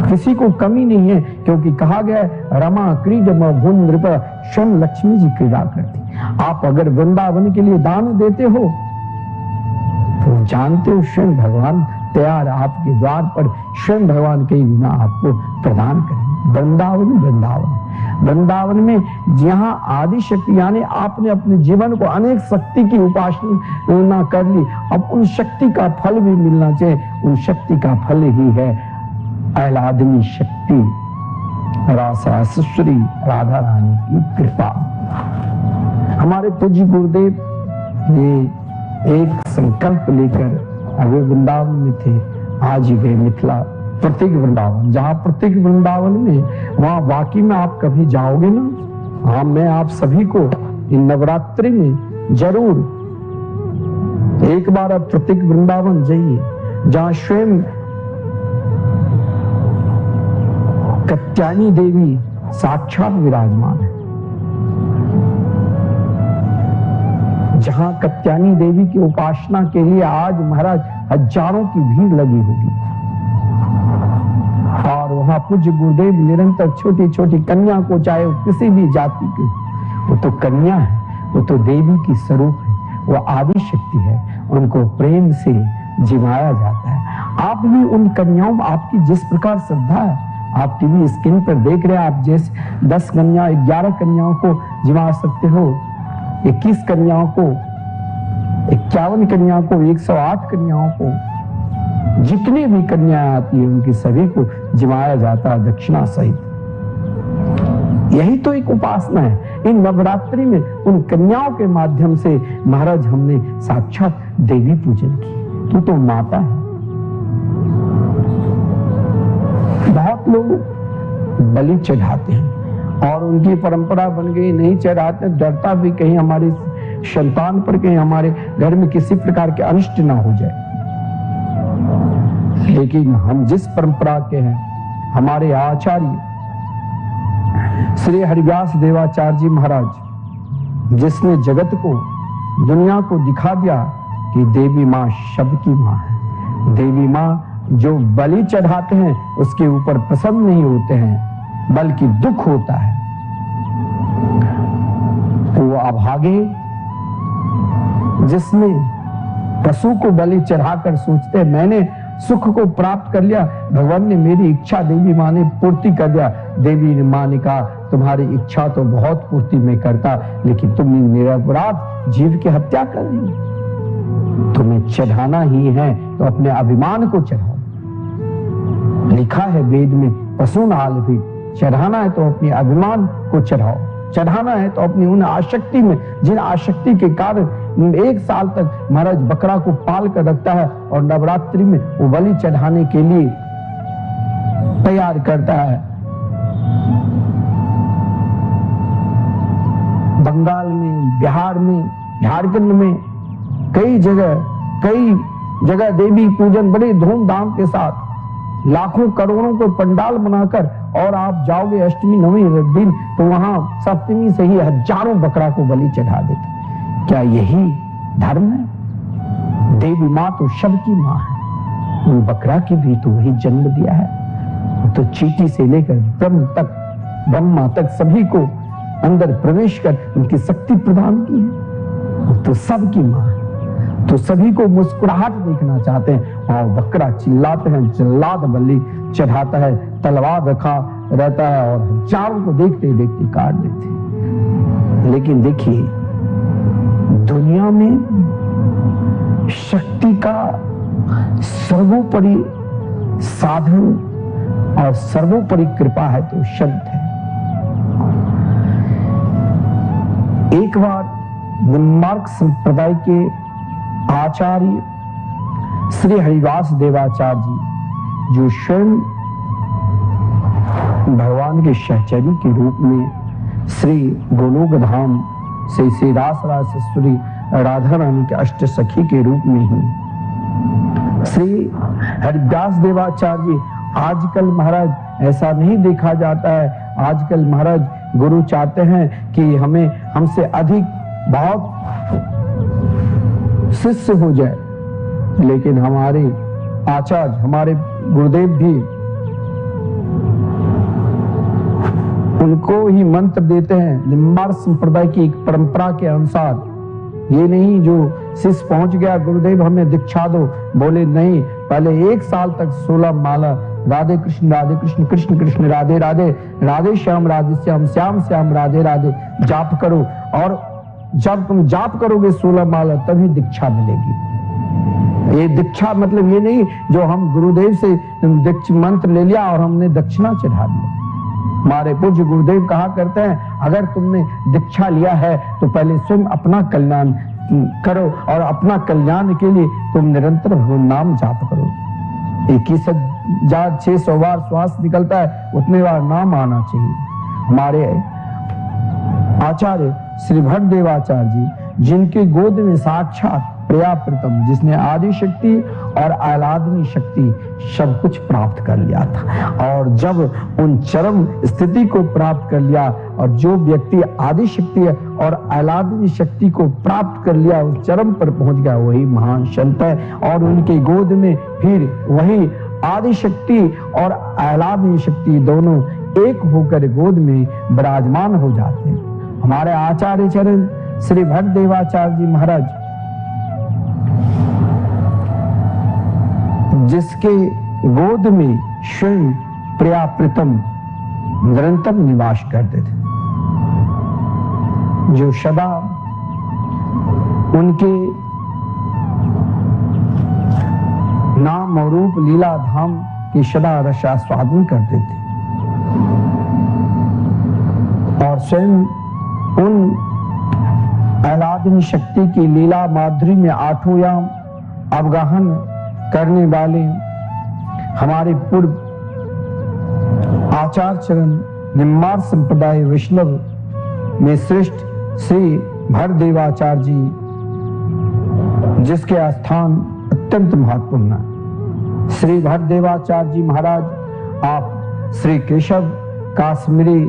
किसी को कमी नहीं है, क्योंकि कहा गया है रमा क्रीडम भुन नृप स्वयं लक्ष्मी जी क्रीड़ा करती। आप अगर वृंदावन के लिए दान देते हो तो जानते हो स्वयं भगवान तैयार आपके द्वार पर, स्वयं भगवान के गुना आपको प्रदान करेंगे। वृंदावन में जहां आदि शक्ति, यानी आपने अपने जीवन को अनेक शक्ति की उपासना कर ली, अब उन शक्ति का फल भी मिलना चाहिए। उन शक्ति का फल ही है आह्लादिनी शक्ति, रासेश्वरी राधा रानी की कृपा। हमारे पूज्य गुरुदेव ये एक संकल्प लेकर अभी वृंदावन में थे, आज गए मिथिला प्रत्येक वृंदावन। जहां प्रत्येक वृंदावन में वहां वाकई में आप कभी जाओगे ना, हाँ मैं आप सभी को इन नवरात्रि में जरूर एक बार आप प्रत्येक वृंदावन जाइए, जहां स्वयं कात्यायनी देवी साक्षात विराजमान है, जहां कात्यायनी देवी की उपासना के लिए आज महाराज हजारों की भीड़ लगी होगी। और वहां पूज्य गुरुदेव निरंतर छोटी छोटी कन्या को, चाहे वो किसी भी जाति की, वो तो कन्या है, वो तो देवी की स्वरूप है, वो आदि शक्ति है, उनको प्रेम से जिमाया जाता है। आप भी उन कन्याओं, आपकी जिस प्रकार श्रद्धा है, आप टीवी स्क्रीन पर देख रहे हैं, आप जैसे 10 कन्या 11 कन्याओं को जिमा सकते हो, 21 कन्याओं को, 51 कन्याओं को, 108 कन्याओं को, जितनी भी कन्याएं आती है उनकी सभी को जिमाया जाता है दक्षिणा सहित। यही तो एक उपासना है। इन नवरात्रि में उन कन्याओं के माध्यम से महाराज हमने साक्षात देवी पूजन की। तू तो माता है। बहुत लोग बलि चढ़ाते हैं और उनकी परंपरा बन गई, नहीं चढ़ाते, डरता भी कहीं हमारी संतान पर, कहीं हमारे घर में किसी प्रकार के अनिष्ट ना हो जाए। लेकिन हम जिस परंपरा के हैं, हमारे आचार्य श्री हरिव्यास देवाचार्य जी महाराज, जिसने जगत को, दुनिया को दिखा दिया कि देवी माँ शब्द की माँ है। देवी माँ जो बलि चढ़ाते हैं उसके ऊपर प्रसन्न नहीं होते हैं, बल्कि दुख होता है। वो अभागे जिसने पशु को बलि चढ़ाकर सोचते मैंने सुख को प्राप्त कर लिया, भगवान ने मेरी इच्छा देवी माँ ने पूर्ति कर दिया। देवी माँ ने कहा तुम्हारी इच्छा तो बहुत पूर्ति में करता, लेकिन तुमने निरपराध जीव की हत्या कर दी। तुम्हें चढ़ाना ही है तो अपने अभिमान को चढ़ाओ। लिखा है वेद में पशु नाल भी, चढ़ाना है तो अपने अभिमान को चढ़ाओ। चढ़ाना है तो अपनी उन आसक्ति में, जिन आसक्ति के कारण 1 साल तक महाराज बकरा को पाल कर रखता है और नवरात्रि में वो बलि चढ़ाने के लिए तैयार करता है। बंगाल में, बिहार में, झारखंड में कई जगह देवी पूजन बड़े धूमधाम के साथ लाखों करोड़ों को पंडाल बनाकर, और आप जाओगे अष्टमी नवमी दिन तो वहां सप्तमी से ही हजारों बकरा को बलि चढ़ा देते। क्या यही धर्म है? देवी माँ तो सबकी माँ है, उन बकरा की भी तो वही जन्म दिया है। तो चींटी से लेकर ब्रह्मा तक सभी को अंदर प्रवेश कर उनकी शक्ति प्रदान की है, तो सबकी माँ है। तो सभी को मुस्कुराहट देखना चाहते हैं और बकरा चिल्लाते हैं, जल्लाद बलि चढ़ाता है, तलवार रखा रहता है और हजारों को देखते देखते काट देते हैं। लेकिन देखिए दुनिया में शक्ति का सर्वोपरि साधन और सर्वोपरि कृपा है तो शब्द है। एक बार निम्बार्क संप्रदाय के आचार्य श्री हरिवास देवाचार्य जी, जो स्वयं भगवान के सहचरी के रूप में श्री गोलोक धाम से श्री रास राजेश्वरी राधा रानी के अष्ट सखी के रूप में ही श्री हरिदास देवाचार्य, आजकल महाराज ऐसा नहीं देखा जाता है। आजकल महाराज गुरु चाहते हैं कि हमसे अधिक बहुत शिष्य हो जाए, लेकिन हमारे आचार्य, हमारे गुरुदेव भी उनको ही मंत्र देते हैं निम्बार्क संप्रदाय की एक परंपरा के अनुसार। ये नहीं जो शिष्य पहुंच गया गुरुदेव हमें दीक्षा दो, बोले नहीं, पहले 1 साल तक 16 माला राधे कृष्ण कृष्ण कृष्ण राधे राधे, राधे श्याम श्याम श्याम राधे राधे जाप करो, और जब तुम जाप करोगे 16 माला तभी दीक्षा मिलेगी। ये दीक्षा मतलब ये नहीं जो हम गुरुदेव से मंत्र ले लिया और हमने दक्षिणा चढ़ा दिया। हमारे पूज्य गुरुदेव कहा करते हैं अगर तुमने दीक्षा लिया है तो पहले स्वयं अपना कल्याण करो और अपना कल्याण के लिए तुम निरंतर भगवान नाम जाप करो। 21,600 बार श्वास निकलता है, उतने बार नाम आना चाहिए। हमारे आचार्य श्री भट्टदेवाचार्य जी, जिनके गोद में साक्षात प्रियाप्रीतम, जिसने आदि शक्ति और आह्लादनी शक्ति सब कुछ प्राप्त कर लिया था, और जब उन चरम स्थिति को प्राप्त कर लिया और जो व्यक्ति आदि शक्ति और आह्लादनी शक्ति को प्राप्त कर लिया, उस चरम पर पहुंच गया, वही महान संत है। और उनके गोद में फिर वही आदि शक्ति और आह्लादनी शक्ति दोनों एक होकर गोद में विराजमान हो जाते हैं। हमारे आचार्य चरण श्री भट्टदेवाचार्य जी महाराज, जिसके गोद में स्वयं प्रियाप्रीतम निरंतर निवास करते थे, जो सदा उनके नाम और रूप लीला धाम की सदा रसास्वादन करते थे, और स्वयं उन आह्लादनी शक्ति की लीला माधुरी में आठों याम अवगाहन करने वाले हमारे पूर्व आचार्य चरण निम्बार्क संप्रदाय वैष्णव में श्रेष्ठ श्री भट्टदेवाचार्य जी, जिसके स्थान अत्यंत महत्वपूर्ण है। श्री भट्टदेवाचार्य जी महाराज, आप श्री केशव काश्मीरी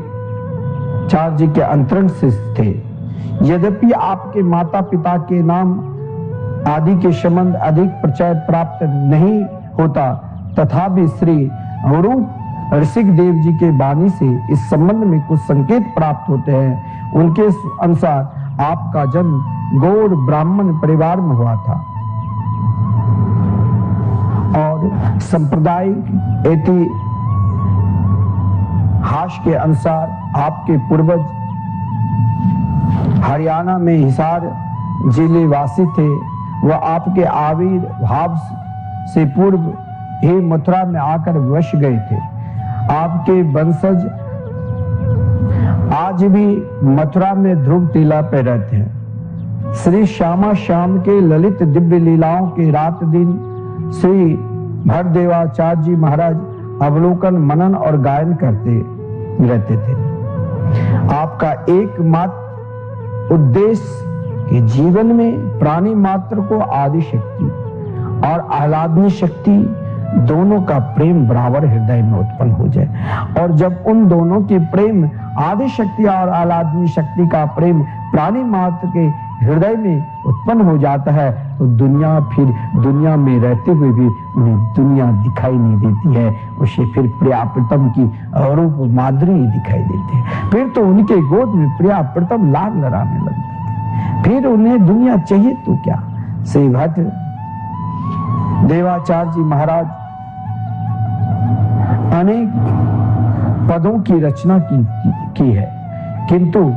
चार्य जी के अंतरंग से थे। यद्यपि आपके माता पिता के नाम आदि के संबंध अधिक प्रचय प्राप्त नहीं होता, तथापि श्री अवरूप ऋषिक देव जी के वाणी से इस संबंध में कुछ संकेत प्राप्त होते हैं। उनके अनुसार आपका जन्म गौड़ ब्राह्मण परिवार में हुआ था, और सांप्रदायिक इतिहास के अनुसार आपके पूर्वज हरियाणा में हिसार जिले वासी थे। वह आपके आविर्भाव से पूर्व ही मथुरा में आकर बस गए थे। आपके वंशज आज भी मथुरा में ध्रुव टीला पे रहते हैं। श्री श्यामा श्याम के ललित दिव्य लीलाओं के रात दिन श्री भरदेवाचार्य जी महाराज अवलोकन, मनन और गायन करते रहते थे। आपका एकमात्र उद्देश्य कि जीवन में प्राणी मात्र को आदि शक्ति और आह्लादनी शक्ति दोनों का प्रेम बराबर हृदय में उत्पन्न हो जाए, और जब उन दोनों की प्रेम आदि शक्ति और आह्लादनी शक्ति का प्रेम प्राणी मात्र के हृदय में उत्पन्न हो जाता है तो फिर दुनिया में रहते हुए भी उन्हें दुनिया दिखाई नहीं देती है। उसे फिर प्रिया प्रीतम की रूप माधुरी दिखाई देती है। फिर तो उनके गोद में प्रिया प्रीतम लाड लड़ाने लगते थे। फिर उन्हें दुनिया चाहिए तो क्या। श्री भट्ट देवाचार्य जी महाराज अनेक पदों की रचना की है, किंतु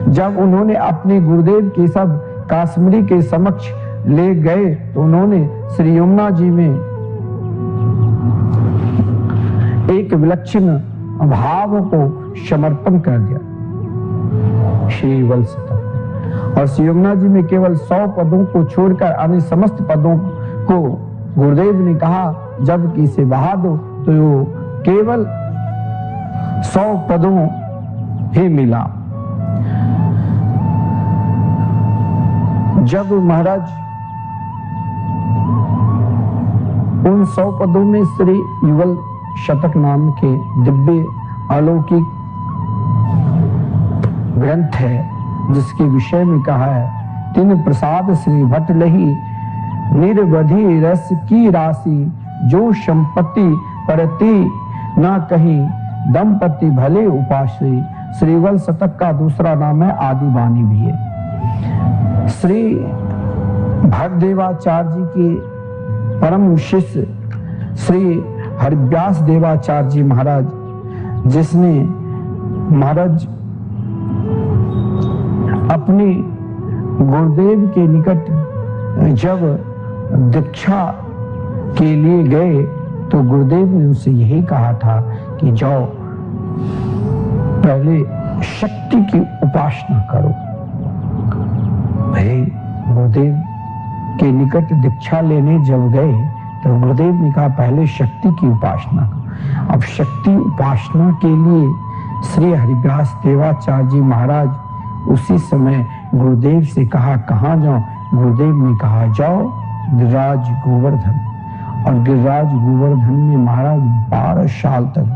जब उन्होंने अपने गुरुदेव केशव काश्मीरी के समक्ष ले गए तो उन्होंने श्री यमुना जी में एक विलक्षण भाव को समर्पण कर दिया, श्री वत्सता। और श्री यमुना जी में केवल 100 पदों को छोड़कर अन्य समस्त पदों को गुरुदेव ने कहा जब कि इसे बहा दो तो केवल 100 पदों ही मिला। जब महाराज उन 100 पदों में श्री युगल शतक नाम के दिव्य अलौकिक ग्रंथ है जिसके विषय में कहा है, तीन प्रसाद श्री भट्ट लही निर्वधि रस की राशि, जो संपत्ति परती ना कहीं दंपति भले उपासी। श्री युगल शतक का दूसरा नाम है आदि वाणी भी है। श्री भरदेवाचार्य जी के परम शिष्य श्री हरिव्यास देवाचार्य जी महाराज, जिसने महाराज अपने गुरुदेव के निकट जब दीक्षा के लिए गए तो गुरुदेव ने उनसे यही कहा था कि जाओ पहले शक्ति की उपासना करो। भाई गुरुदेव के निकट दीक्षा लेने जब गए तो गुरुदेव ने कहा पहले शक्ति की उपासना करो। अब शक्ति उपासना के लिए श्री हरिव्यास देवाचार्य जी महाराज उसी समय गुरुदेव से कहा कहाँ जाओ। गुरुदेव ने कहा जाओ गिरिराज गोवर्धन। और गिरिराज गोवर्धन में महाराज 12 साल तक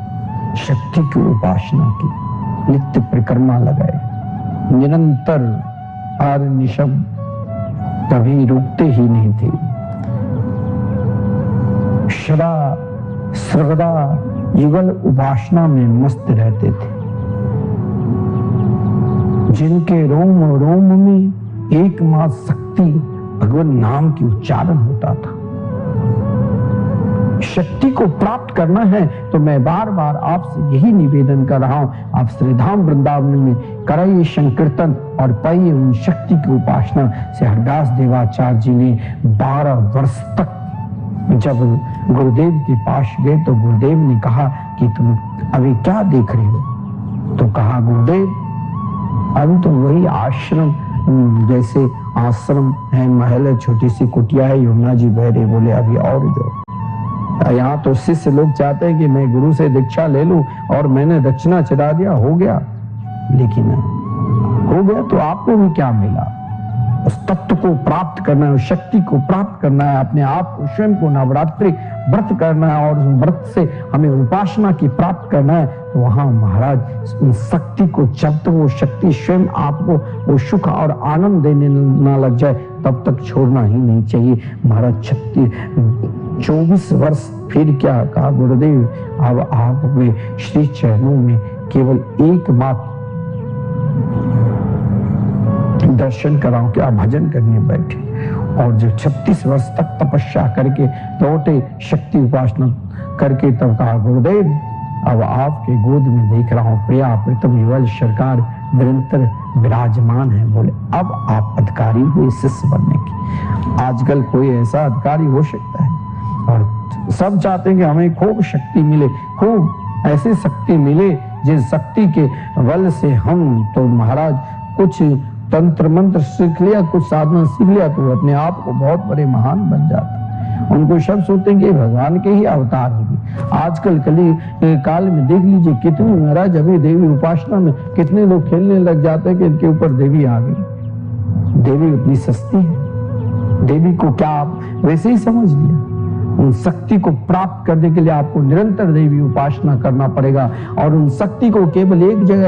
शक्ति की उपासना की, नित्य परिक्रमा लगाए, निरंतर और निशब्द, कभी रुकते ही नहीं थे। सदा सर्वदा युगल उपासना में मस्त रहते थे, जिनके रोम रोम में एकमात्र शक्ति भगवान नाम की उच्चारण होता था। शक्ति को प्राप्त करना है तो मैं बार बार आपसे यही निवेदन कर रहा हूं, आप श्रीधाम वृंदावन में कराइए संकीर्तन और पाइए उन शक्ति की उपासना से। हरिदास देवाचार्य जी ने 12 वर्ष तक जब गुरुदेव के पास गए तो गुरुदेव ने कहा कि तुम अभी क्या देख रहे हो। तो कहा गुरुदेव अभी तो वही आश्रम, जैसे आश्रम है, महल है, छोटी सी कुटिया है, यमुना जी बह रहे। बोले अभी और जो यहाँ तो शिष्य लोग चाहते हैं कि मैं गुरु से दीक्षा ले लूं और मैंने दक्षिणा चढ़ा दिया, हो गया। लेकिन हो गया तो आपको भी क्या मिला। उस तत्व को प्राप्त करना है, उस शक्ति को प्राप्त करना है, अपने आप को स्वयं को नवरात्रि व्रत करना है और उस व्रत से हमें उपासना की प्राप्त करना है। तो वहां महाराज उन शक्ति को, जब तक वो शक्ति स्वयं आपको वो सुख और आनंद देने ना लग जाए तब तक छोड़ना ही नहीं चाहिए। महाराज 24 वर्ष फिर क्या कहा गुरुदेव, अब आप श्री चरणों में केवल एकमात्र दर्शन कराओ कि आप भजन करने बैठे। और जो 36 वर्ष तक तपस्या करके लौटे, शक्ति उपासना करके, तब कहा गुरुदेव अब आपके गोद में देख रहा हूं प्रिया प्रीतम युगल सरकार निरंतर विराजमान है। बोले अब आप अधिकारी हुए शिष्य बनने की। आजकल कोई ऐसा अधिकारी हो सकता है? और सब चाहते हैं कि हमें खूब शक्ति मिले, खूब ऐसी शक्ति मिले जिस शक्ति के बल से हम तो महाराज कुछ तंत्र मंत्र सीख लिया, कुछ साधना सीख लिया तो अपने आप को बहुत बड़े महान बन जाते। उनको सब सोचते हैं कि भगवान के ही अवतार होगी। आजकल कली काल में देख लीजिए कितनी महाराज अभी देवी उपासना में कितने लोग खेलने लग जाते हैं कि इनके ऊपर देवी आ गई। देवी उतनी सस्ती है? देवी को क्या आप वैसे ही समझ लिया? उन शक्ति को प्राप्त करने के लिए आपको निरंतर देवी उपासना करना पड़ेगा। और उन शक्ति को केवल एक जगह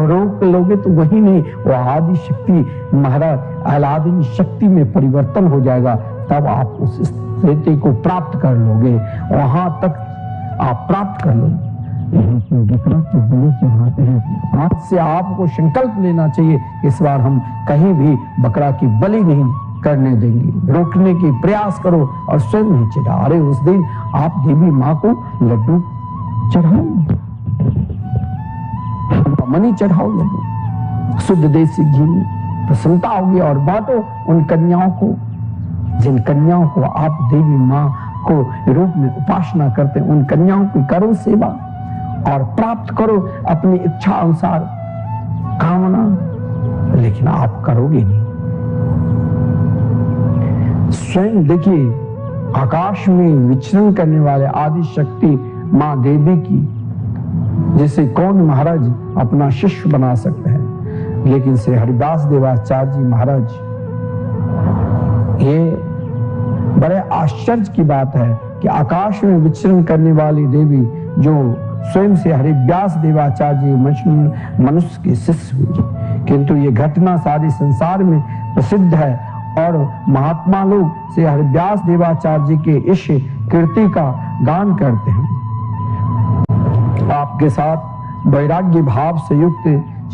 रोक लोगे तो वही नहीं, वो आदि शक्ति महाराज अलादीन शक्ति में परिवर्तन हो जाएगा। तब आप उस स्थिति को प्राप्त कर लोगे, वहां तक आप प्राप्त कर लोगे। आज से आपको संकल्प लेना चाहिए, इस बार हम कहीं भी बकरा की बलि नहीं करने देंगे। रोकने की प्रयास करो और स्वयं नहीं चढ़ा। अरे उस दिन आप देवी माँ को लड्डू चढ़ाओ, मनी चढ़ाओ, लड्डू शुद्ध देसी घी में प्रसन्नता होगी। और बांटो उन कन्याओं को, जिन कन्याओं को आप देवी माँ को रूप में उपासना करते हैं, उन कन्याओं की करो सेवा और प्राप्त करो अपनी इच्छा अनुसार कामना। लेकिन आप करोगे नहीं। स्वयं देखिए आकाश में विचरण करने वाले आदि शक्ति मां देवी की, जिसे कौन महाराज अपना शिष्य बना सकते हैं। लेकिन श्री हरिदास देवाचार्य जी महाराज, ये बड़े आश्चर्य की बात है कि आकाश में विचरण करने वाली देवी जो स्वयं से हरिव्यास देवाचार्य जी मनुष्य के शिष्य हुए, किंतु ये घटना सारे संसार में प्रसिद्ध है। और महात्मा लोग से हरिव्यास देवाचार्य जी के इस कीर्ति का गान करते हैं। आपके साथ वैराग्य भाव से युक्त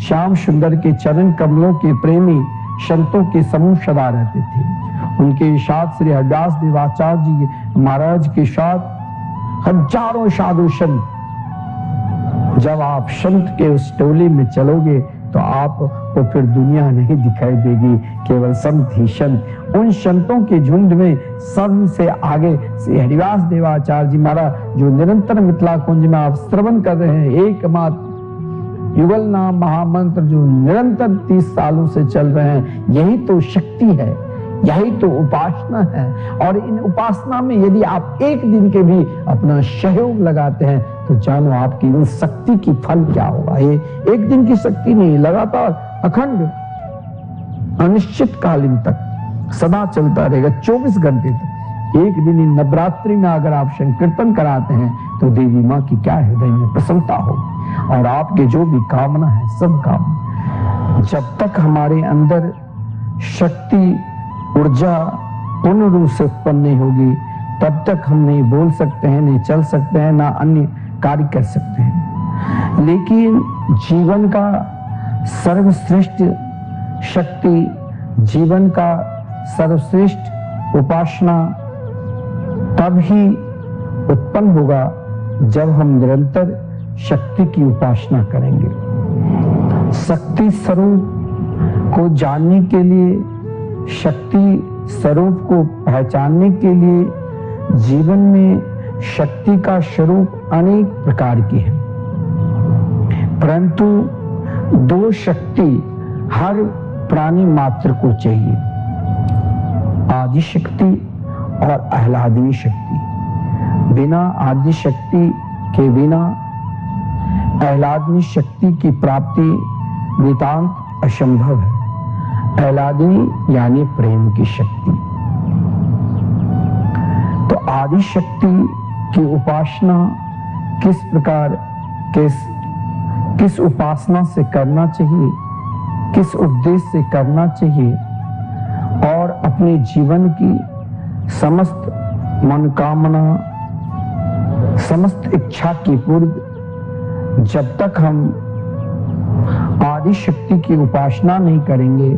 श्याम सुंदर के चरण कमलों के प्रेमी संतों के समूह सदा रहते थे। उनके साथ श्री हरिव्यास देवाचार्य जी महाराज के साथ हजारों साधु संत। जब आप संत के उस टोली में चलोगे तो आपको फिर दुनिया नहीं दिखाई देगी, केवल संत ही संत। उन संतों के झुंड में सबसे आगे श्री हरिदास देवाचार्य जी महाराज, जो निरंतर मिथिला कुंज में आप श्रवण कर रहे हैं, एकमात्र युगल नाम महामंत्र जो निरंतर 30 सालों से चल रहे हैं, यही तो शक्ति है, यही तो उपासना है। और इन उपासना में यदि आप एक दिन के भी अपना सहयोग लगाते हैं तो जानो आपकी इन शक्ति की फल क्या होगा। ये एक दिन की शक्ति नहीं, लगातार अखंड अनिश्चित कालीन तक सदा चलता रहेगा, 24 घंटे तक। एक दिन इन नवरात्रि में अगर आप संकीर्तन कराते हैं तो देवी माँ की क्या हृदय में प्रसन्नता होगी और आपके जो भी कामना है सब कामना। जब तक हमारे अंदर शक्ति ऊर्जा पूर्ण रूप से उत्पन्न नहीं होगी तब तक हम नहीं बोल सकते हैं, नहीं चल सकते हैं, ना अन्य कार्य कर सकते हैं। लेकिन जीवन का सर्वश्रेष्ठ शक्ति, जीवन का सर्वश्रेष्ठ उपासना तब ही उत्पन्न होगा जब हम निरंतर शक्ति की उपासना करेंगे। शक्ति स्वरूप को जानने के लिए, शक्ति स्वरूप को पहचानने के लिए जीवन में शक्ति का स्वरूप अनेक प्रकार की है, परंतु दो शक्ति हर प्राणी मात्र को चाहिए, आदि शक्ति और आह्लादनी शक्ति। बिना आदि शक्ति के बिना आह्लादनी शक्ति की प्राप्ति नितांत असंभव है। आह्लादनी यानी प्रेम की शक्ति। तो आदि शक्ति की उपासना किस प्रकार, किस उपासना से करना चाहिए, किस उद्देश्य से करना चाहिए और अपने जीवन की समस्त मनोकामना, समस्त इच्छा की पूर्ति जब तक हम आदि शक्ति की उपासना नहीं करेंगे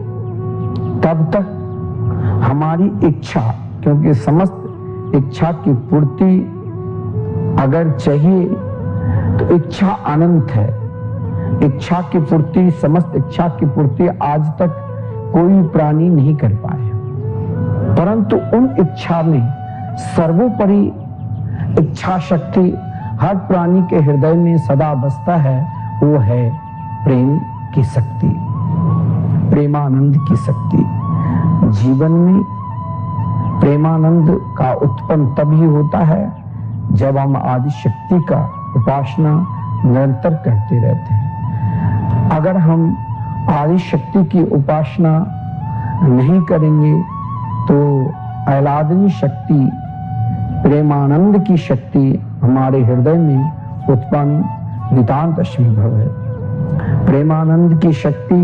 तब तक हमारी इच्छा, क्योंकि समस्त इच्छा की पूर्ति अगर चाहिए तो इच्छा अनंत है। इच्छा की पूर्ति, समस्त इच्छा की पूर्ति आज तक कोई प्राणी नहीं कर पाया, परंतु उन इच्छा में सर्वोपरि इच्छा शक्ति हर प्राणी के हृदय में सदा बसता है, वो है प्रेम की शक्ति, प्रेमानंद की शक्ति। जीवन में प्रेमानंद का उत्पन्न तभी होता है जब हम आदि शक्ति का उपासना निरंतर करते रहते हैं। अगर हम आदि शक्ति की उपासना नहीं करेंगे तो आह्लादनी शक्ति, प्रेमानंद की शक्ति हमारे हृदय में उत्पन्न नितांत असंभव है। प्रेमानंद की शक्ति,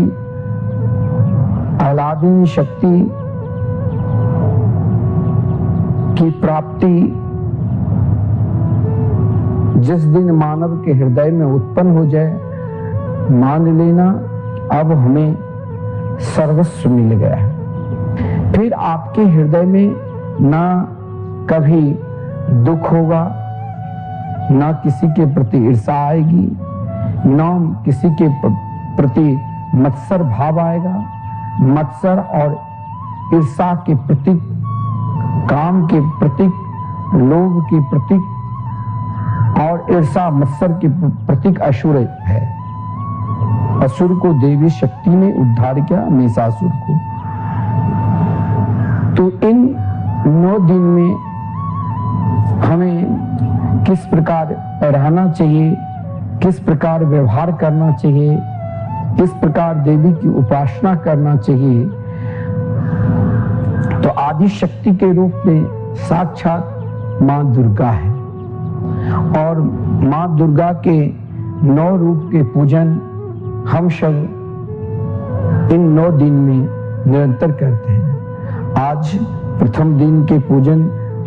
आह्लादनी शक्ति की प्राप्ति जिस दिन मानव के हृदय में उत्पन्न हो जाए, मान लेना अब हमें सर्वस्व मिल गया है। फिर आपके हृदय में ना कभी दुख होगा, ना किसी के प्रति ईर्षा आएगी, ना किसी के प्रति मत्सर भाव आएगा। मत्सर और ईर्षा के प्रतीक, काम के प्रतीक, लोभ के प्रतीक और ईर्षा मत्सर के प्रतीक असुर है। असुर को देवी शक्ति ने उद्धार किया, महिषासुर को। तो इन 9 दिन में हमें किस प्रकार रहना चाहिए, किस प्रकार व्यवहार करना चाहिए, किस प्रकार देवी की उपासना करना चाहिए, तो आदि शक्ति के रूप में साक्षात मां दुर्गा है। और मां दुर्गा के 9 रूप के पूजन हम सब इन 9 दिन में निरंतर करते हैं। आज प्रथम दिन के पूजन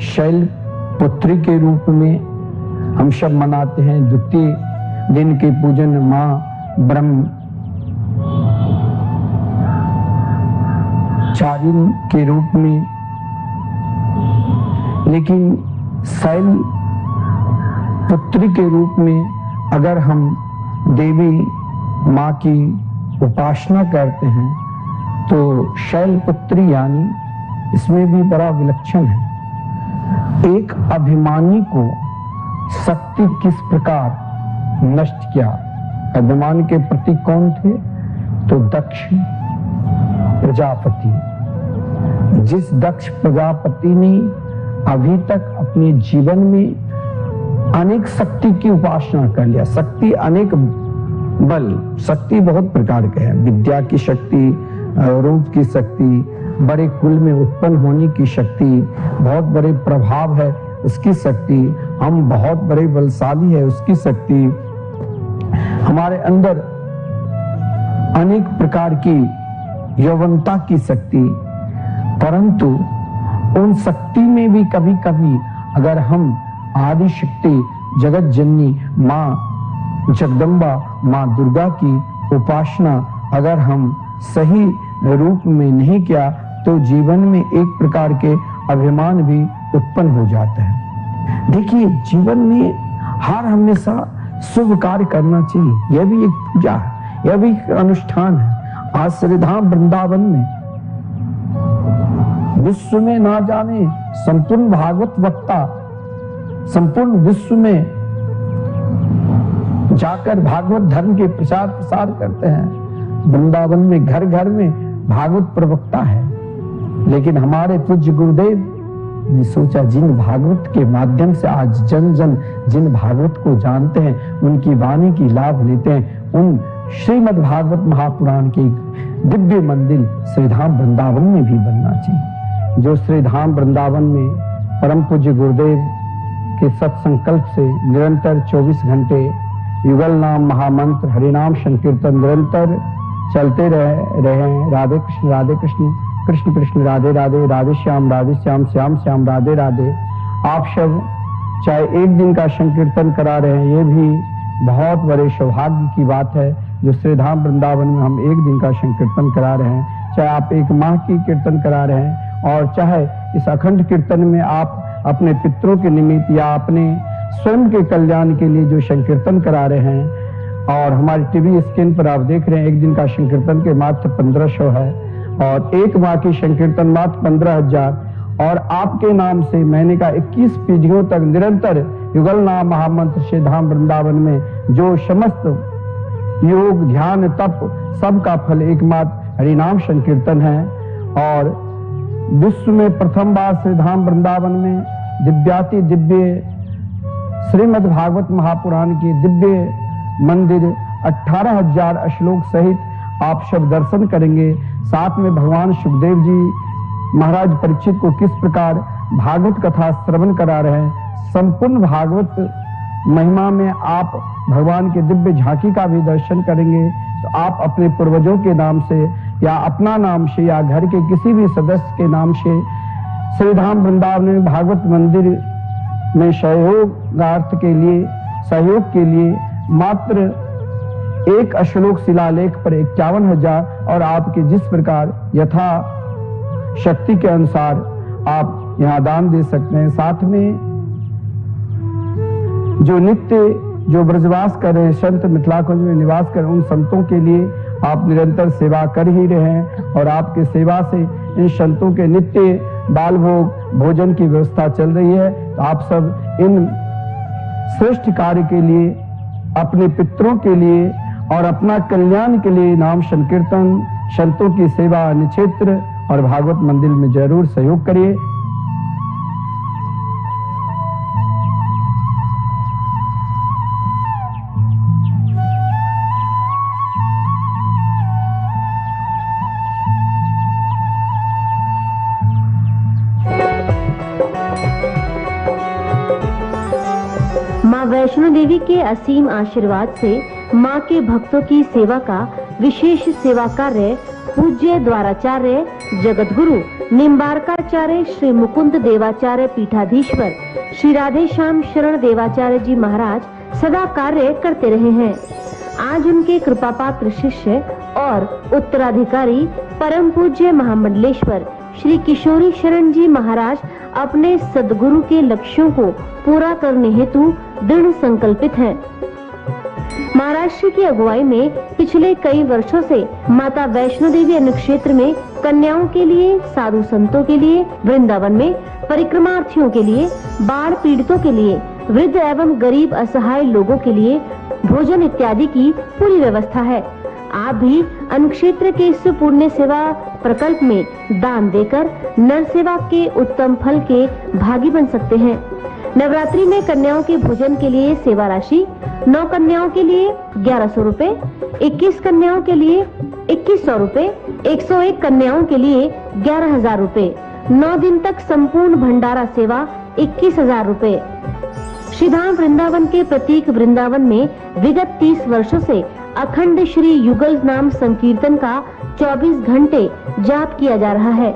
शैल पुत्री के रूप में हम सब मनाते हैं। द्वितीय दिन के पूजन मां ब्रह्मचारिणी के रूप में। लेकिन शैल पुत्री के रूप में अगर हम देवी मां की उपासना करते हैं तो शैल पुत्री यानी इसमें भी बड़ा विलक्षण है। एक अभिमानी को शक्ति किस प्रकार नष्ट किया। अभिमान के प्रतीक कौन थे? तो दक्ष प्रजापति। जिस दक्ष प्रजापति ने अभी तक अपने जीवन में अनेक शक्ति की उपासना कर लिया। शक्ति अनेक बल, शक्ति बहुत प्रकार के हैं। विद्या की शक्ति, रूप की शक्ति, बड़े कुल में उत्पन्न होने की शक्ति, बहुत बड़े प्रभाव है उसकी शक्ति, हम बहुत बड़े बलशाली है उसकी शक्ति, हमारे अंदर अनेक प्रकार की यौवनता की शक्ति। परंतु उन शक्ति में भी कभी कभी अगर हम आदि शक्ति जगत जननी मां जगदम्बा मां दुर्गा की उपासना अगर हम सही रूप में नहीं किया तो जीवन में एक प्रकार के अभिमान भी उत्पन्न हो जाता है। देखिए, जीवन में हर हमेशा शुभ कार्य करना चाहिए। यह भी एक पूजा है, यह भी एक अनुष्ठान है। आज श्रीधाम वृंदावन में विश्व में ना जाने संपूर्ण भागवत वक्ता संपूर्ण विश्व में जाकर भागवत धर्म के प्रचार प्रसार करते हैं। वृंदावन में घर घर में भागवत प्रवक्ता है। लेकिन हमारे पूज्य गुरुदेव ने सोचा जिन भागवत के माध्यम से आज जन जन जिन भागवत को जानते हैं, उनकी वाणी की लाभ लेते हैं, उन श्रीमद् भागवत महापुराण के दिव्य मंदिर श्रीधाम वृंदावन में भी बनना चाहिए। जो श्रीधाम वृंदावन में परम पूज्य गुरुदेव के सत्संकल्प से निरंतर 24 घंटे युगल नाम महामंत्र हरिनाम संकीर्तन निरंतर चलते रहे। राधे कृष्ण कृष्ण कृष्ण राधे राधे, राधे श्याम श्याम श्याम राधे राधे। आप सब चाहे एक दिन का संकीर्तन करा रहे हैं, ये भी बहुत बड़े सौभाग्य की बात है। जो श्रीधाम वृंदावन में हम एक दिन का संकीर्तन करा रहे हैं, चाहे आप एक माह की कीर्तन करा रहे हैं, और चाहे इस अखंड कीर्तन में आप अपने पितरों के निमित्त या अपने स्वयं के कल्याण के लिए जो संकीर्तन करा रहे हैं, और हमारे टीवी स्क्रीन पर आप देख रहे हैं एक दिन का संकीर्तन के मात्र 1500 है और एक माह की संकीर्तन मात्र 15,000, और आपके नाम से महीने का 21 पीढ़ियों तक निरंतर युगल नाम महामंत्र से धाम वृंदावन में जो समस्त योग ध्यान तप सबका फल एकमात्र हरिनाम संकीर्तन है। और विश्व में प्रथम बार श्री धाम वृंदावन में दिव्याति दिव्य श्रीमद् भागवत महापुराण की दिव्य मंदिर 18,000 श्लोक सहित आप सब दर्शन करेंगे। साथ में भगवान सुखदेव जी महाराज परीक्षित को किस प्रकार भागवत कथा श्रवण करा रहे हैं, संपूर्ण भागवत महिमा में आप भगवान के दिव्य झांकी का भी दर्शन करेंगे। तो आप अपने पूर्वजों के नाम से या अपना नाम से या घर के किसी भी सदस्य के नाम से श्री धाम वृंदावन में भागवत मंदिर में सहयोग के लिए मात्र एक श्लोक शिलालेख पर 51,000 और आपके जिस प्रकार यथा शक्ति के अनुसार आप यहाँ दान दे सकते हैं। साथ में जो नित्य जो ब्रजवास कर रहे संत मिथिलाकुंज में निवास कर उन संतों के लिए आप निरंतर सेवा कर ही रहे हैं और आपके सेवा से इन संतों के नित्य बाल भोग भोजन की व्यवस्था चल रही है। तो आप सब इन श्रेष्ठ कार्य के लिए अपने पितरों के लिए और अपना कल्याण के लिए नाम संकीर्तन संतों की सेवा निक्षेत्र और भागवत मंदिर में जरूर सहयोग करिए। माँ वैष्णो देवी के असीम आशीर्वाद से माँ के भक्तों की सेवा का विशेष सेवा कार्य पूज्य द्वाराचार्य जगतगुरु निम्बारकाचार्य श्री मुकुंद देवाचार्य पीठाधीश्वर श्री राधे श्याम शरण देवाचार्य जी महाराज सदा कार्य करते रहे हैं। आज उनके कृपा पात्र शिष्य और उत्तराधिकारी परम पूज्य महामंडलेश्वर श्री किशोरी शरण जी महाराज अपने सद्गुरु के लक्ष्यों को पूरा करने हेतु दृढ़ संकल्पित हैं। महाराष्ट्र की अगुवाई में पिछले कई वर्षों से माता वैष्णो देवी अनुक्षेत्र में कन्याओं के लिए, साधु संतों के लिए, वृंदावन में परिक्रमार्थियों के लिए, बाढ़ पीड़ितों के लिए, वृद्ध एवं गरीब असहाय लोगों के लिए भोजन इत्यादि की पूरी व्यवस्था है। आप भी अनुक्षेत्र के इस पुण्य सेवा प्रकल्प में दान देकर नर सेवा के उत्तम फल के भागी बन सकते हैं। नवरात्रि में कन्याओं के भोजन के लिए सेवा राशि 9 कन्याओं के लिए 1100 रुपए, 21 कन्याओं के लिए 2100 रुपए, 101 कन्याओं के लिए 11,000 रुपए, 9 दिन तक संपूर्ण भंडारा सेवा 21,000 रुपए। श्रीधाम वृंदावन के प्रतीक वृंदावन में विगत 30 वर्षों से अखंड श्री युगल नाम संकीर्तन का 24 घंटे जाप किया जा रहा है।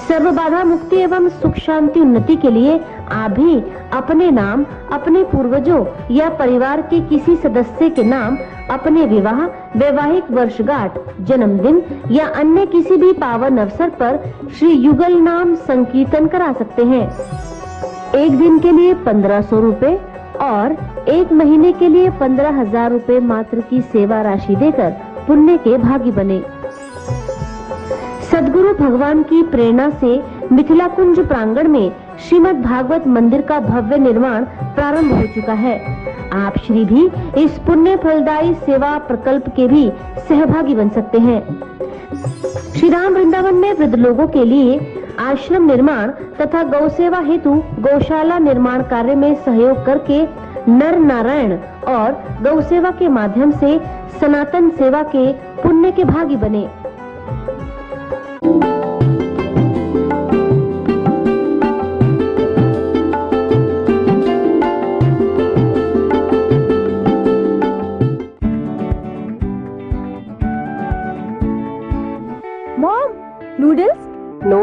सर्व बाधा मुक्ति एवं सुख शांति उन्नति के लिए आप भी अपने नाम, अपने पूर्वजों या परिवार के किसी सदस्य के नाम अपने विवाह, वैवाहिक वर्षगांठ, जन्मदिन या अन्य किसी भी पावन अवसर पर श्री युगल नाम संकीर्तन करा सकते हैं। एक दिन के लिए 1500 रुपए और एक महीने के लिए 15,000 रुपए मात्र की सेवा राशि देकर पुण्य के भागी बने। सद्गुरु भगवान की प्रेरणा से मिथिला कुंज प्रांगण में श्रीमद् भागवत मंदिर का भव्य निर्माण प्रारंभ हो चुका है। आप श्री भी इस पुण्य फलदायी सेवा प्रकल्प के भी सहभागी बन सकते हैं। श्री राम वृंदावन में वृद्ध लोगों के लिए आश्रम निर्माण तथा गौ सेवा हेतु गौशाला निर्माण कार्य में सहयोग करके नर नारायण और गौ सेवा के माध्यम से सनातन सेवा के पुण्य के भागी बने।